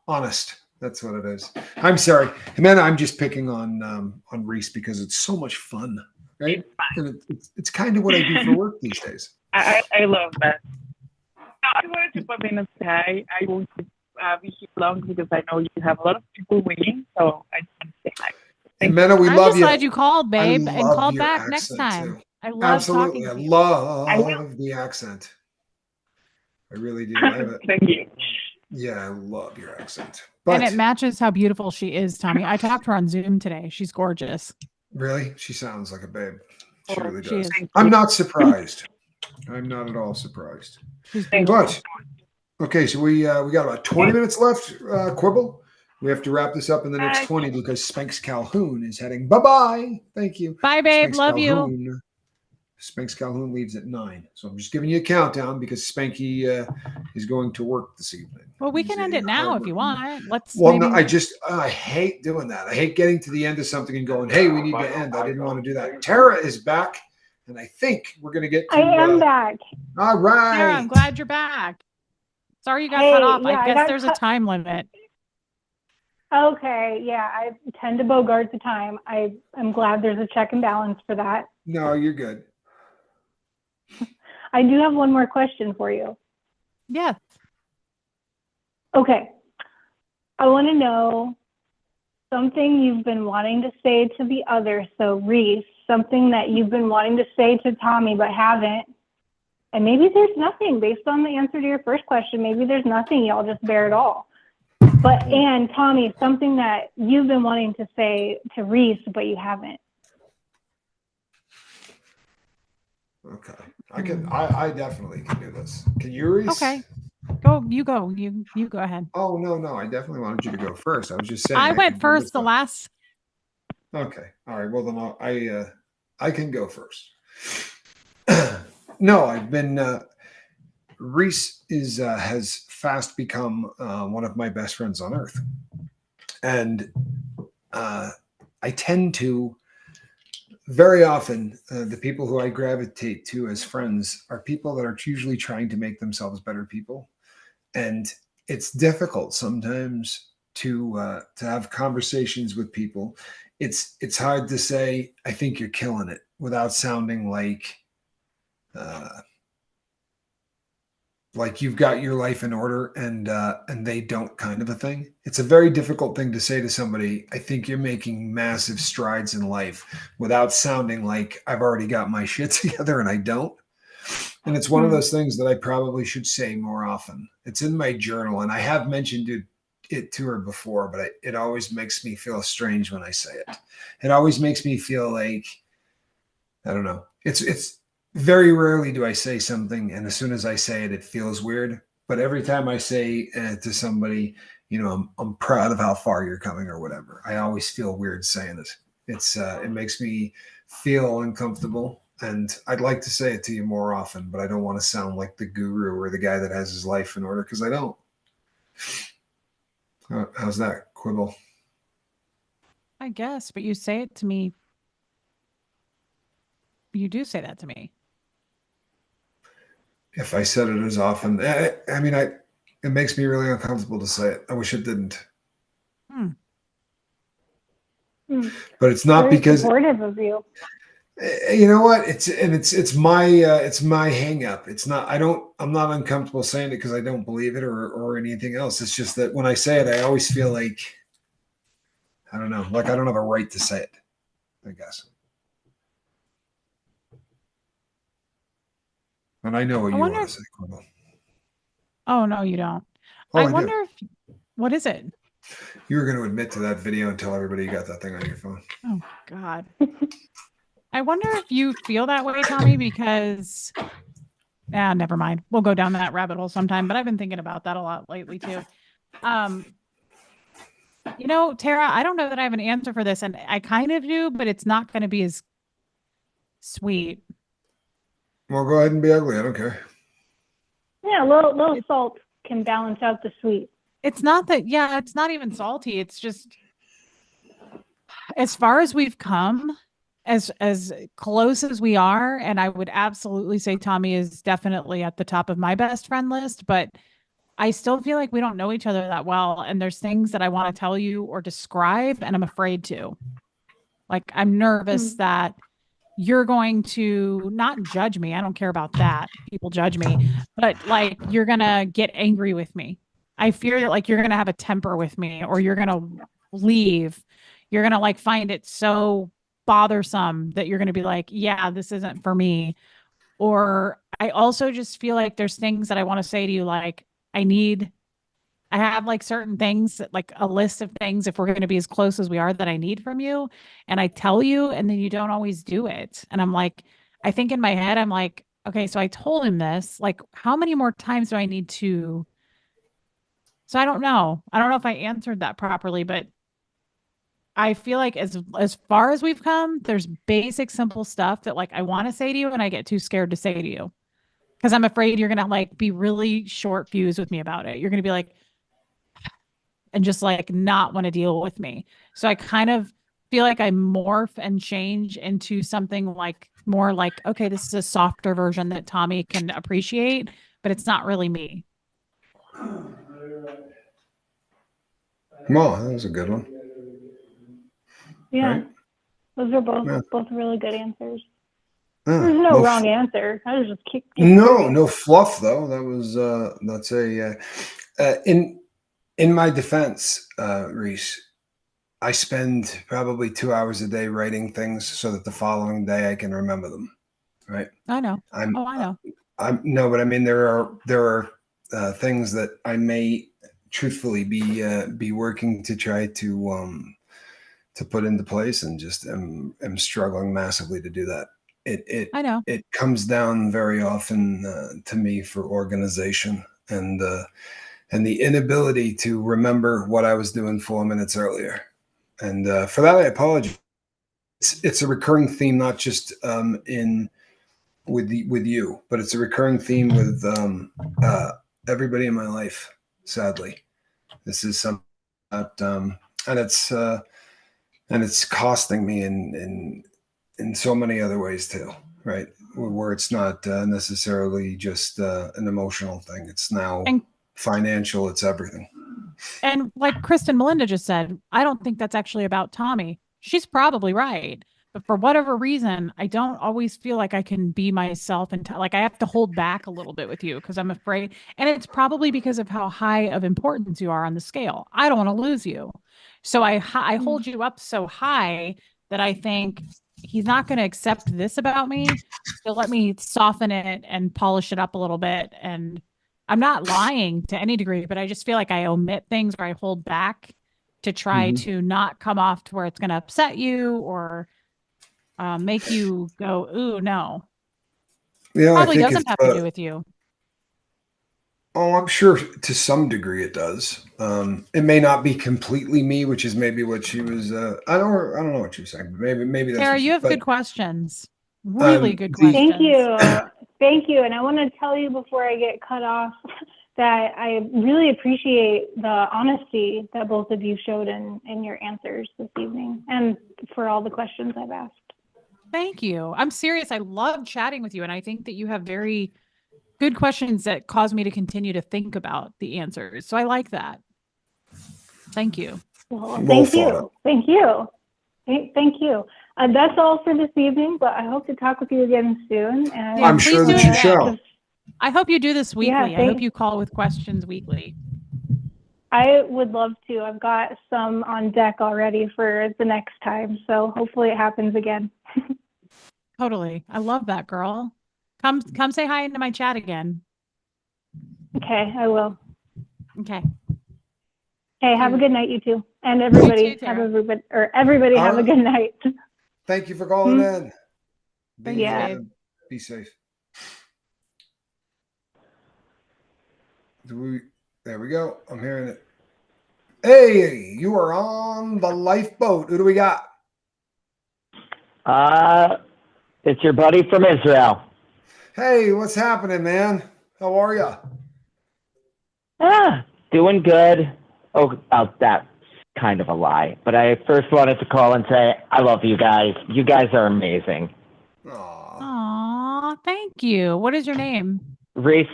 Honest. That's what it is. I'm sorry, Amanda. I'm just picking on Reese because it's so much fun, right? And it's kind of what I do for work these days.
I love that. I wanted to pop in and say hi. I won't be here long because I know you have a lot of people waiting. So I just want to say hi.
Amanda, we
I'm
love
just
you.
glad you called, babe, and called back next time.
Too.
I love
Absolutely.
talking to
I
you.
love the accent. I really do.
Thank you.
Yeah, I love your accent.
And it matches how beautiful she is, Tommy. I talked to her on Zoom today. She's gorgeous.
Really? She sounds like a babe. She really does.
Is.
I'm not surprised. I'm not at all surprised.
She's beautiful.
But okay, so we got about 20 minutes left, Quibble. We have to wrap this up in the next 20 because Spanx Calhoun is heading. Bye-bye. Thank you.
Bye, babe.
Spanx
Love
Calhoun,
you.
Spanx Calhoun leaves at 9. So I'm just giving you a countdown because Spanky is going to work this evening.
Well, we can end it now if you want. Let's.
Well, no, I hate doing that. I hate getting to the end of something and going, hey, we need to end. I didn't want to do that. Tara is back, and I think we're going to get to.
I am back.
All right.
Tara, I'm glad you're back. Sorry you got cut off. I guess there's a time limit.
Okay, yeah, I tend to bogart the time. I'm glad there's a check and balance for that.
No, you're good.
I do have one more question for you.
Yes.
Okay. I want to know something you've been wanting to say to the other. So Reese, something that you've been wanting to say to Tommy but haven't. And maybe there's nothing based on the answer to your first question. Maybe there's nothing. Y'all just bear it all. And Tommy, something that you've been wanting to say to Reese but you haven't.
Okay. I definitely can do this. Can you, Reese?
Okay. You go. You go ahead.
Oh, no. I definitely wanted you to go first. I was just saying.
I went first the last.
Okay. All right. Well, then I can go first. No, I've been. Reese has fast become one of my best friends on earth, and I tend to very often the people who I gravitate to as friends are people that are usually trying to make themselves better people, and it's difficult sometimes to have conversations with people. It's hard to say I think you're killing it without sounding uh, like you've got your life in order and they don't, kind of a thing. It's a very difficult thing to say to somebody, I think you're making massive strides in life, without sounding like I've already got my shit together and I don't. And it's one of those things that I probably should say more often. It's in my journal, and I have mentioned it to her before, but it always makes me feel strange when I say it. It always makes me feel like, I don't know. It's very rarely do I say something, and as soon as I say it, it feels weird. But every time I say to somebody, I'm proud of how far you're coming or whatever, I always feel weird saying it. It makes me feel uncomfortable, and I'd like to say it to you more often, but I don't want to sound like the guru or the guy that has his life in order, because I don't. How's that, Quibble?
I guess, but you say it to me. You do say that to me.
If I said it as often, it makes me really uncomfortable to say it. I wish it didn't. But it's not
very
because
supportive of you.
You know what? It's my hang up. It's not. I'm not uncomfortable saying it because I don't believe it or anything else. It's just that when I say it, I always feel like, I don't know, like I don't have a right to say it, I guess. And I know what you want to say, Quibble.
Oh, no, you don't.
Oh,
I wonder if, what is it?
You were going to admit to that video and tell everybody you got that thing on your phone.
Oh, God. I wonder if you feel that way, Tommy, because, never mind. We'll go down that rabbit hole sometime, but I've been thinking about that a lot lately too. Tara, I don't know that I have an answer for this, and I kind of do, but it's not going to be as sweet.
Well, go ahead and be ugly. I don't care.
Yeah, a little salt can balance out the sweet.
It's not that, it's not even salty. It's just, as far as we've come, as close as we are, and I would absolutely say Tommy is definitely at the top of my best friend list, but I still feel like we don't know each other that well. And there's things that I want to tell you or describe, and I'm afraid to. Like, I'm nervous that you're going to not judge me. I don't care about that. People judge me, but like, you're going to get angry with me. I fear that like, you're going to have a temper with me, or you're going to leave. You're going to like find it so bothersome that you're going to be like, yeah, this isn't for me. Or I also just feel like there's things that I want to say to you. Like, I have like certain things, like a list of things, if we're going to be as close as we are, that I need from you. And I tell you, and then you don't always do it. And I'm like, I think in my head, I'm like, okay, so I told him this, like, how many more times do I need to? So I don't know. I don't know if I answered that properly, but I feel like as far as we've come, there's basic, simple stuff that like I want to say to you, and I get too scared to say to you because I'm afraid you're going to like be really short fused with me about it. You're going to be like, and just like not want to deal with me. So I kind of feel like I morph and change into something like more like, okay, this is a softer version that Tommy can appreciate, but it's not really me.
Well, that was a good one.
Yeah. Right? Those are both really good answers. There's no wrong answer. I was just
no fluff though. That was that's in my defense, Reese, I spend probably 2 hours a day writing things so that the following day I can remember them. Right?
I know. I know.
But I mean there are things that I may truthfully be working to try to put into place, and just am struggling massively to do that.
I know
it comes down very often to me for organization and the inability to remember what I was doing 4 minutes earlier. And for that, I apologize. it's a recurring theme, not just with you, but it's a recurring theme with everybody in my life. Sadly, this is something that, and it's costing me in so many other ways too, right? Where it's not necessarily just an emotional thing. It's now financial. It's everything.
And like Kristen Melinda just said, I don't think that's actually about Tommy. She's probably right. But for whatever reason, I don't always feel like I can be myself, and like I have to hold back a little bit with you because I'm afraid. And it's probably because of how high of importance you are on the scale. I don't want to lose you. So I hold you up so high that I think he's not going to accept this about me. So let me soften it and polish it up a little bit. And I'm not lying to any degree, but I just feel like I omit things or I hold back to try to not come off to where it's going to upset you or make you go, ooh, no.
Yeah,
Probably doesn't have to do with you.
Oh, I'm sure to some degree it does. It may not be completely me, which is maybe what she was. I don't know what she was saying. But maybe that's.
Sarah, you have good questions. Really good questions.
Thank you. And I want to tell you before I get cut off that I really appreciate the honesty that both of you showed in your answers this evening, and for all the questions I've asked.
Thank you. I'm serious. I love chatting with you, and I think that you have very good questions that cause me to continue to think about the answers. So I like that. Thank you.
Well, thank you. Thank you. Thank you. That's all for this evening, but I hope to talk with you again soon. And
I'm sure that you shall.
I hope you do this weekly.
Yeah,
I hope you call with questions weekly.
I would love to. I've got some on deck already for the next time. So hopefully it happens again.
Totally. I love that, girl. Come say hi into my chat again.
Okay, I will.
Okay.
Hey, have a good night, you two. And everybody have a good night.
Thank you for calling in.
Be
safe. There we go. I'm hearing it. Hey, you are on the lifeboat. Who do we got?
It's your buddy from Israel.
Hey, what's happening, man? How are you?
Doing good. Oh, that's kind of a lie. But I first wanted to call and say I love you guys. You guys are amazing.
Aw, thank you. What is your name?
Reese.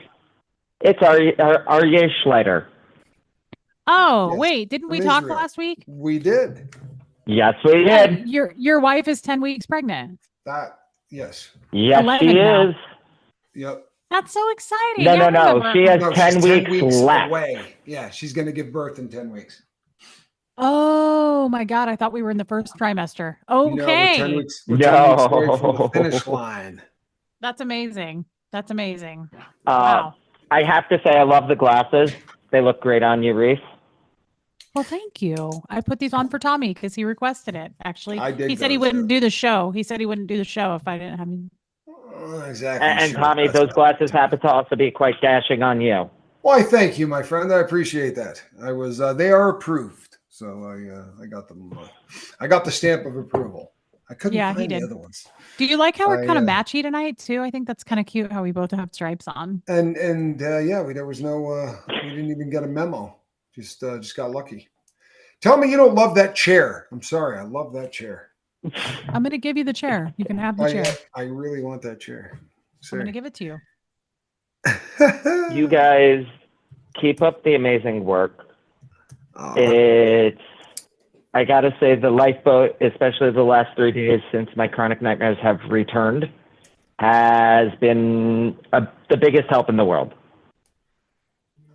It's Aryeh Schleiter.
Oh, yes. Wait, didn't we talk last week?
We did.
Yes, we did.
Your wife is 10 weeks pregnant.
Yes.
Yes, she is.
Yep.
That's so exciting.
No. She has 10 weeks left.
Away. Yeah, she's going to give birth in 10 weeks.
Oh my God. I thought we were in the first trimester. Okay.
We're 10 weeks away from the finish line.
That's amazing. That's amazing. Wow.
I have to say, I love the glasses. They look great on you, Reese.
Well, thank you. I put these on for Tommy because he requested it. Actually, he said he wouldn't do the show. He said he wouldn't do the show if I didn't have him.
Exactly.
And Tommy, those glasses happen to also be quite dashing on you.
Why, thank you, my friend. I appreciate that. They are approved, so I got them. I got the stamp of approval. I couldn't find the other ones.
Do you like how we're kind of matchy tonight too? I think that's kind of cute how we both have stripes on.
And there was no. We didn't even get a memo. Just got lucky. Tell me you don't love that chair. I'm sorry. I love that chair.
I'm going to give you the chair. You can have the chair.
I really want that chair.
Sorry. I'm going to give it to you.
You guys keep up the amazing work. I got to say the lifeboat, especially the last 3 days since my chronic nightmares have returned, has been the biggest help in the world.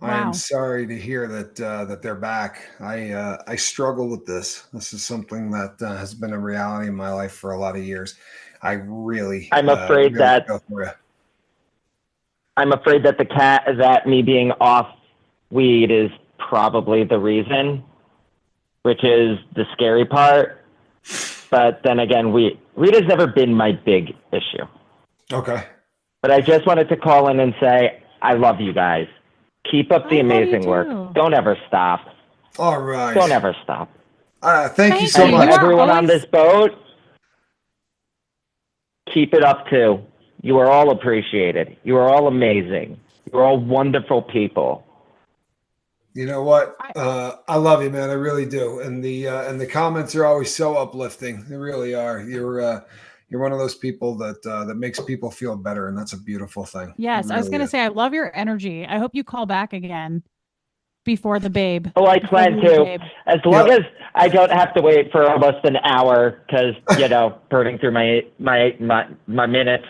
Wow. I am sorry to hear that they're back. I struggle with this. This is something that has been a reality in my life for a lot of years. I'm
afraid that that me being off weed is probably the reason, which is the scary part. But then again, weed has never been my big issue.
Okay.
But I just wanted to call in and say I love you guys. Keep up the amazing work. Don't ever stop.
All right.
Don't ever stop.
Thank you so much.
Everyone on this boat, Keep it up too. You are all appreciated. You are all amazing. You are all wonderful people.
You know what? I love you, man. I really do. And the comments are always so uplifting. They really are. You're one of those people that makes people feel better, and that's a beautiful thing.
Yes, I was going to say I love your energy. I hope you call back again before the babe.
Oh, I plan to. As long as I don't have to wait for almost an hour, because burning through my minutes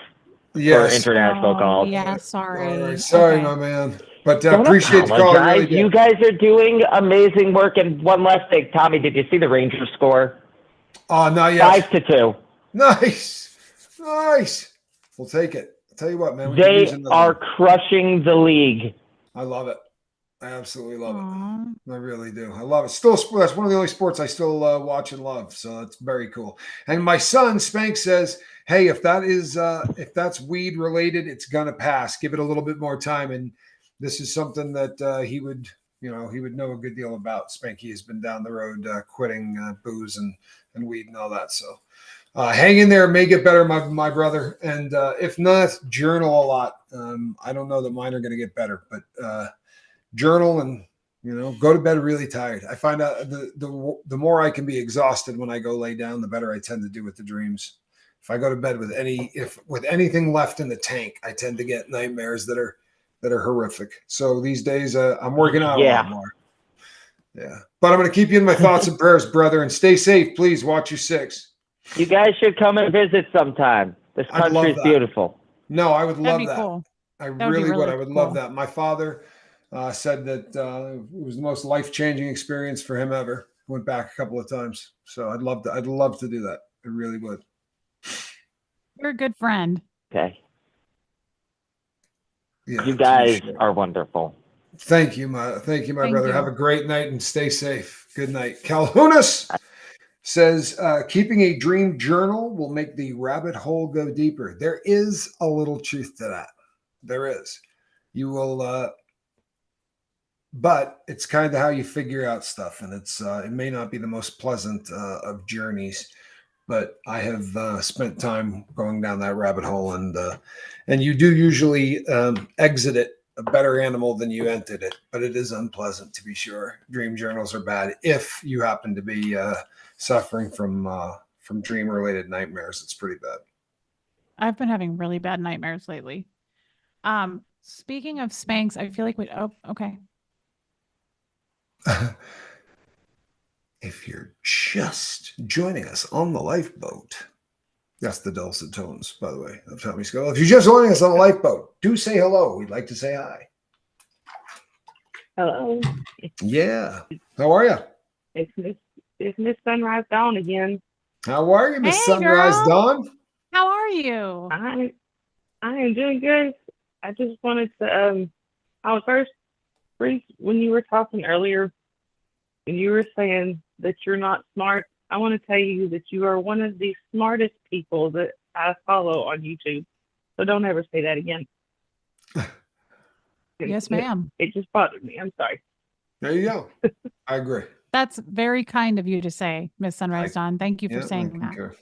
for international calls.
Yeah, sorry.
Right. Sorry, my man. But appreciate the call. Really
you guys are doing amazing work. And one last thing, Tommy, did you see the Rangers score?
Oh, not yet.
5-2.
Nice. We'll take it. I'll tell you what, man.
They are crushing the league.
I love it. I absolutely love it. I really do. I love it. Still, that's one of the only sports I still watch and love. So that's very cool. And my son Spank says, "Hey, if that's weed related, it's gonna pass. Give it a little bit more time." And this is something that he would know a good deal about. Spanky has been down the road quitting booze and weed and all that. So hang in there. May get better, my brother. And if not, journal a lot. I don't know that mine are going to get better, but journal and go to bed really tired. I find out the more I can be exhausted when I go lay down, the better I tend to do with the dreams. If I go to bed with anything left in the tank, I tend to get nightmares that are horrific. So these days, I'm working out a lot more. Yeah. But I'm going to keep you in my thoughts and prayers, brother, and stay safe. Please watch your six.
You guys should come and visit sometime. This country is beautiful.
No, I would love that.
Cool.
I really would. I would love that. My father said that it was the most life-changing experience for him ever. Went back a couple of times. So I'd love to do that. I really would.
You're a good friend.
Okay.
Yeah,
you guys are wonderful.
Thank you, my brother. Have a great night and stay safe. Good night. Calhounus says, keeping a dream journal will make the rabbit hole go deeper. There is a little truth to that. There is. You will, but it's kind of how you figure out stuff. And it may not be the most pleasant of journeys, but I have spent time going down that rabbit hole, and you do usually exit it a better animal than you entered it, but it is unpleasant to be sure. Dream journals are bad if you happen to be suffering from dream-related nightmares. It's pretty bad.
I've been having really bad nightmares lately. Speaking of Spanx, I feel like okay.
If you're just joining us on the lifeboat, that's the dulcet tones, by the way, of Tommy Skull. If you're just joining us on the lifeboat, do say hello. We'd like to say hi.
Hello.
Yeah. How are you?
It's Miss Sunrise Dawn again.
How are you, Miss Sunrise Dawn?
How are you?
I am doing good. I just wanted to first, Reese, when you were talking earlier and you were saying that you're not smart, I want to tell you that you are one of the smartest people that I follow on YouTube. So don't ever say that again.
Yes, ma'am.
It just bothered me. I'm sorry.
There you go. I agree.
That's very kind of you to say, Miss Sunrise Dawn. Thank you for saying that.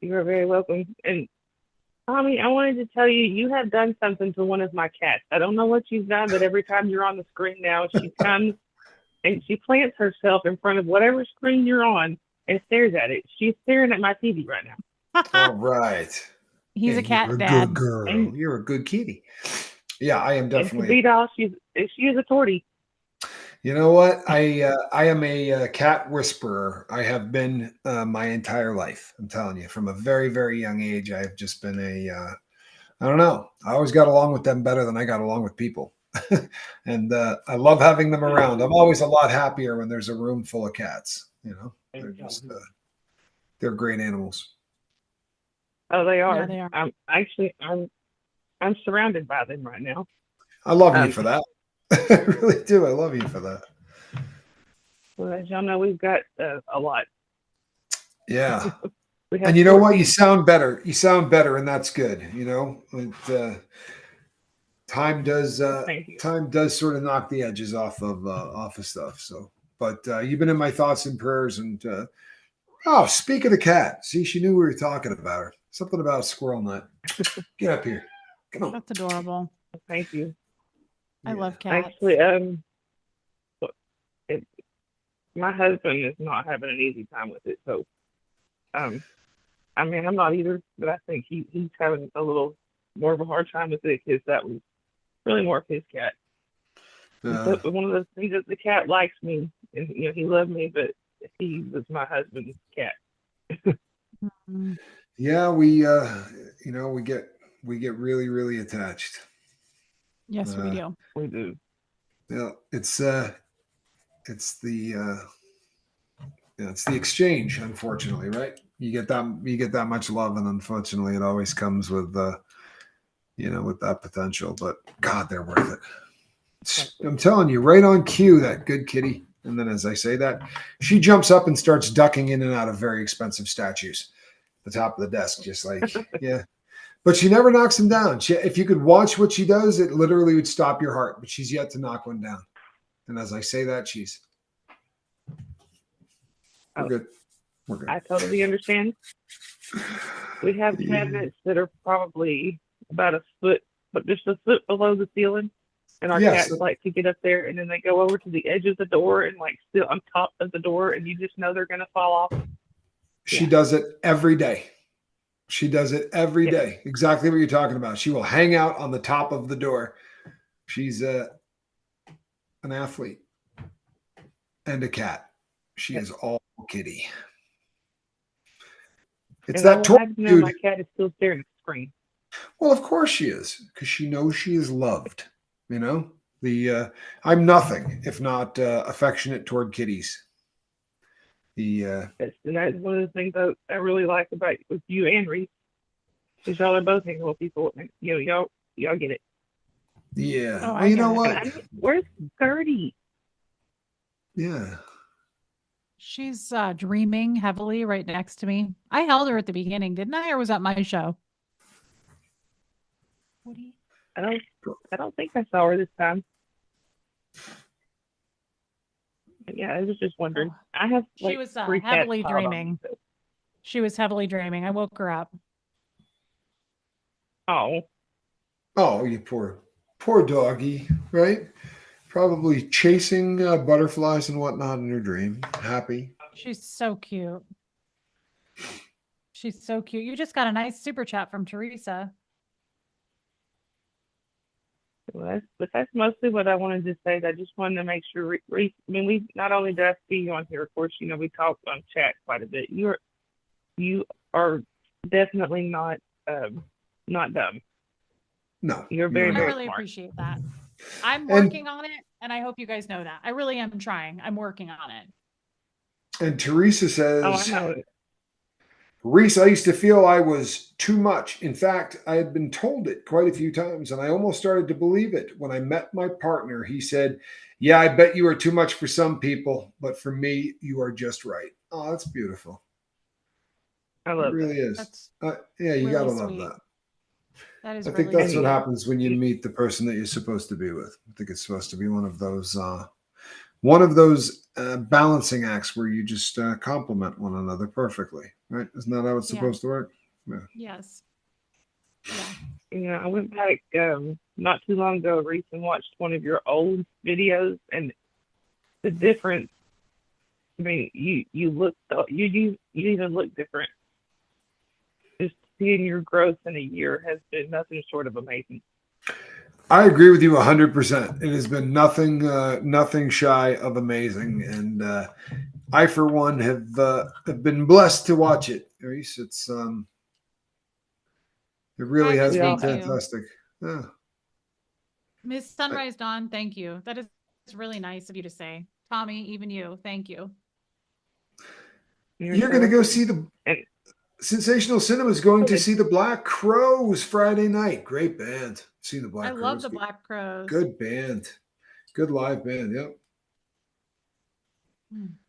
You are very welcome. And Tommy, I wanted to tell you, you have done something to one of my cats. I don't know what you've done, but every time you're on the screen now, she comes and she plants herself in front of whatever screen you're on and stares at it. She's staring at my TV right now.
All right.
He's a cat
you're a
dad.
Good girl. And you're a good kitty. Yeah, I am definitely.
She is a tortie.
You know what? I am a cat whisperer. I have been my entire life. I'm telling you, from a very, very young age, I have just been I don't know. I always got along with them better than I got along with people. And I love having them around. I'm always a lot happier when there's a room full of cats. They're just they're great animals.
Oh, they are.
Yeah, they are.
I'm surrounded by them right now.
I love you for that. I really do. I love you for that.
Well, as y'all know, we've got a lot.
Yeah. And you know what? You sound better. And that's good. Time does sort of knock the edges off of stuff. So, but you've been in my thoughts and prayers. And speak of the cat. See, she knew we were talking about her. Something about a squirrel nut. Get up here. Come on.
That's adorable.
Thank you.
I love cats.
Actually, my husband is not having an easy time with it. So, I mean, I'm not either, but I think he's having a little more of a hard time with it because that was really more of his cat. So one of those things that the cat likes me, and he loved me, but he was my husband's cat.
Yeah, we get really, really attached.
Yes, we do.
We do.
Yeah, it's the exchange, unfortunately, right? You get that much love, and unfortunately, it always comes with with that potential. But God, they're worth it. I'm telling you, right on cue, that good kitty. And then as I say that, she jumps up and starts ducking in and out of very expensive statues at the top of the desk, just like, yeah. But she never knocks them down. If you could watch what she does, it literally would stop your heart. But she's yet to knock one down. And as I say that, we're good. We're good.
I totally understand. We have cabinets that are probably about a foot, but just a foot below the ceiling. And our cats like to get up there, and then they go over to the edge of the door and like sit on top of the door, and you just know they're going to fall off.
She does it every day. She does it every day. Exactly what you're talking about. She will hang out on the top of the door. She's an athlete and a cat. She is all kitty. It's
and
that toy, dude.
My cat is still staring at the screen.
Well, of course she is, because she knows she is loved. I'm nothing if not affectionate toward kitties.
And that's one of the things I really like about with you and Reese, is y'all are both animal people. And, y'all get it.
Yeah.
Oh,
you know what?
Where's Gertie?
Yeah.
She's dreaming heavily right next to me. I held her at the beginning, didn't I? Or was that my show?
I don't think I saw her this time. Yeah, I was just wondering. I have
she was heavily dreaming. She was heavily dreaming. I woke her up.
Oh,
you poor doggy, right? Probably chasing butterflies and whatnot in her dream. Happy.
She's so cute. She's so cute. You just got a nice super chat from Teresa.
Well, that's mostly what I wanted to say. I just wanted to make sure, Reese. I mean, we not only do I see you on here, of course, we talk on chat quite a bit. You are definitely not dumb.
No,
you're very,
I
very
really
smart.
Appreciate that. I'm working on it, and I hope you guys know that. I really am trying. I'm working on it.
And Teresa says,
"Oh, I know it."
Reese, I used to feel I was too much. In fact, I had been told it quite a few times, and I almost started to believe it. When I met my partner, he said, yeah, I bet you are too much for some people, but for me, you are just right. Oh, that's beautiful.
I love
it. Really
that.
is. Yeah, you
really
got to
sweet.
love that.
That is
I think
really
that's
sweet.
what happens when you meet the person that you're supposed to be with. I think it's supposed to be one of those balancing acts where you just complement one another perfectly, right? Isn't that how it's supposed to work? Yeah.
Yes.
Yeah. I went back not too long ago, Reese, and watched one of your old videos, and the difference. I mean, you even look different. Just seeing your growth in a year has been nothing short of amazing.
I agree with you 100%. It has been nothing shy of amazing, and I, for one, have been blessed to watch it. Reese, it really has been fantastic. Yeah.
Miss Sunrise Dawn, thank you. That is really nice of you to say. Tommy, even you, thank you.
You're going to go see the Sensational Cinema is going to see the Black Crowes Friday night. Great band. See the Black Crowes.
I love the Black Crowes.
Good band. Good live band. Yep.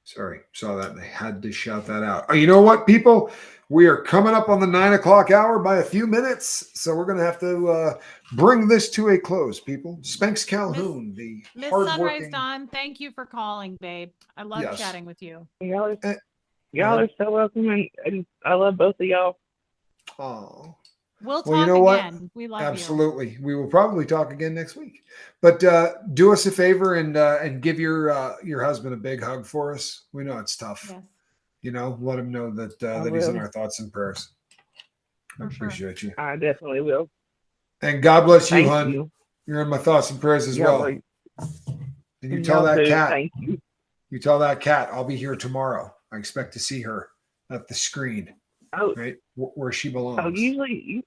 Sorry, saw that and I had to shout that out. Oh, you know what, people? We are coming up on the 9 o'clock hour by a few minutes, so we're going to have to bring this to a close, people. Spanx Calhoun,
Miss Sunrise Dawn, thank you for calling, babe. I love chatting with you.
Y'all are so welcome, and I love both of y'all.
Oh.
We'll talk
you know
again.
what?
We love
Absolutely. We will probably talk again next week. But do us a favor and give your husband a big hug for us. We know it's tough.
Yes.
You know, let him know that that he's in our thoughts and prayers. I appreciate you.
I definitely will.
And God bless you,
Thank
hon.
you.
You're in my thoughts and prayers as well. And you tell
Y'all
that
too.
cat.
Thank you.
You tell that cat I'll be here tomorrow. I expect to see her at the screen.
Oh,
right where she belongs.
Oh, usually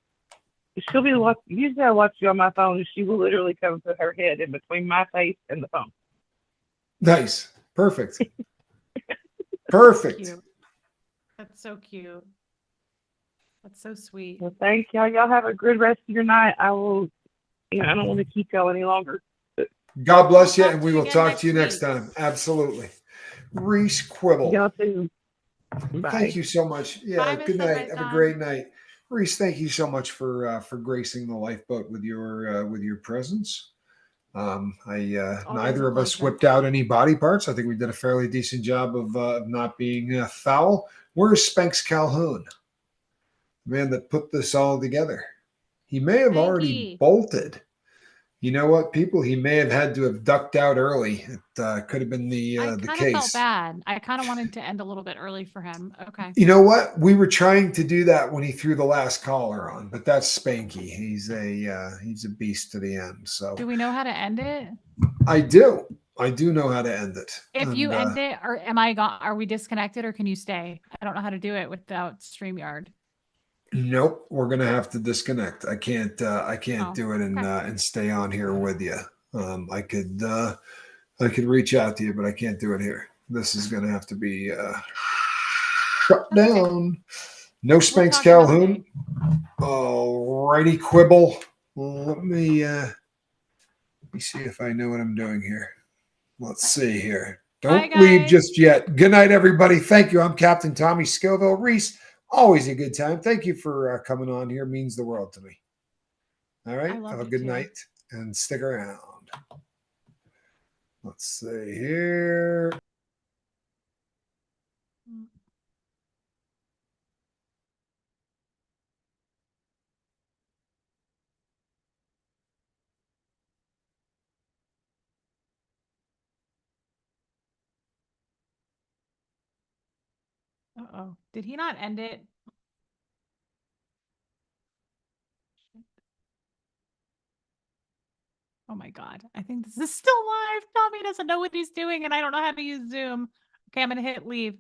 she'll be watch. Usually I watch you on my phone, and she will literally come put her head in between my face and the phone.
Nice, perfect, perfect.
Cute. That's so cute. That's so sweet.
Well, thank y'all. Y'all have a good rest of your night. I will. I don't want to keep y'all any longer.
God bless you, and we
you
will
again
talk
next
to you next
week.
time. Absolutely. Reese Quibble.
Y'all too. Bye.
Thank you so much. Yeah.
Bye,
Good
Mr.
night. Have a
Python.
great night, Reese. Thank you so much for gracing the lifeboat with your presence. Neither of us
pleasure.
whipped out any body parts. I think we did a fairly decent job of not being foul. Where's Spanx Calhoun, the man that put this all together? He may have already
Spanky.
bolted. You know what, people? He may have had to have ducked out early. It could have been the
I kind of
case.
felt bad. I kind of wanted to end a little bit early for him. Okay.
You know what? We were trying to do that when he threw the last caller on, but that's Spanky. He's a beast to the end. So
do we know how to end it?
I do know how to end it.
If you end it, or am I gone? Are we disconnected, or can you stay? I don't know how to do it without StreamYard.
Nope, we're gonna have to disconnect. I can't
Oh,
do it and
okay.
and stay on here with you. I could reach out to you, but I can't do it here. This is gonna have to be shut
That's okay.
down. No Spanx
talk another
Calhoun. Alrighty, Quibble. Let me see if I know what I'm doing here. Let's see here. Don't
Bye,
leave
guys.
just yet. Good night, everybody. Thank you. I'm Captain Tommy Scoville. Reese, always a good time. Thank you for coming on here. It means the world to me. All right. Have a good night and stick around. Let's see here.
Uh-oh. Did he not end it? Oh my God. I think this is still live. Tommy doesn't know what he's doing and I don't know how to use Zoom. Okay, I'm going to hit leave.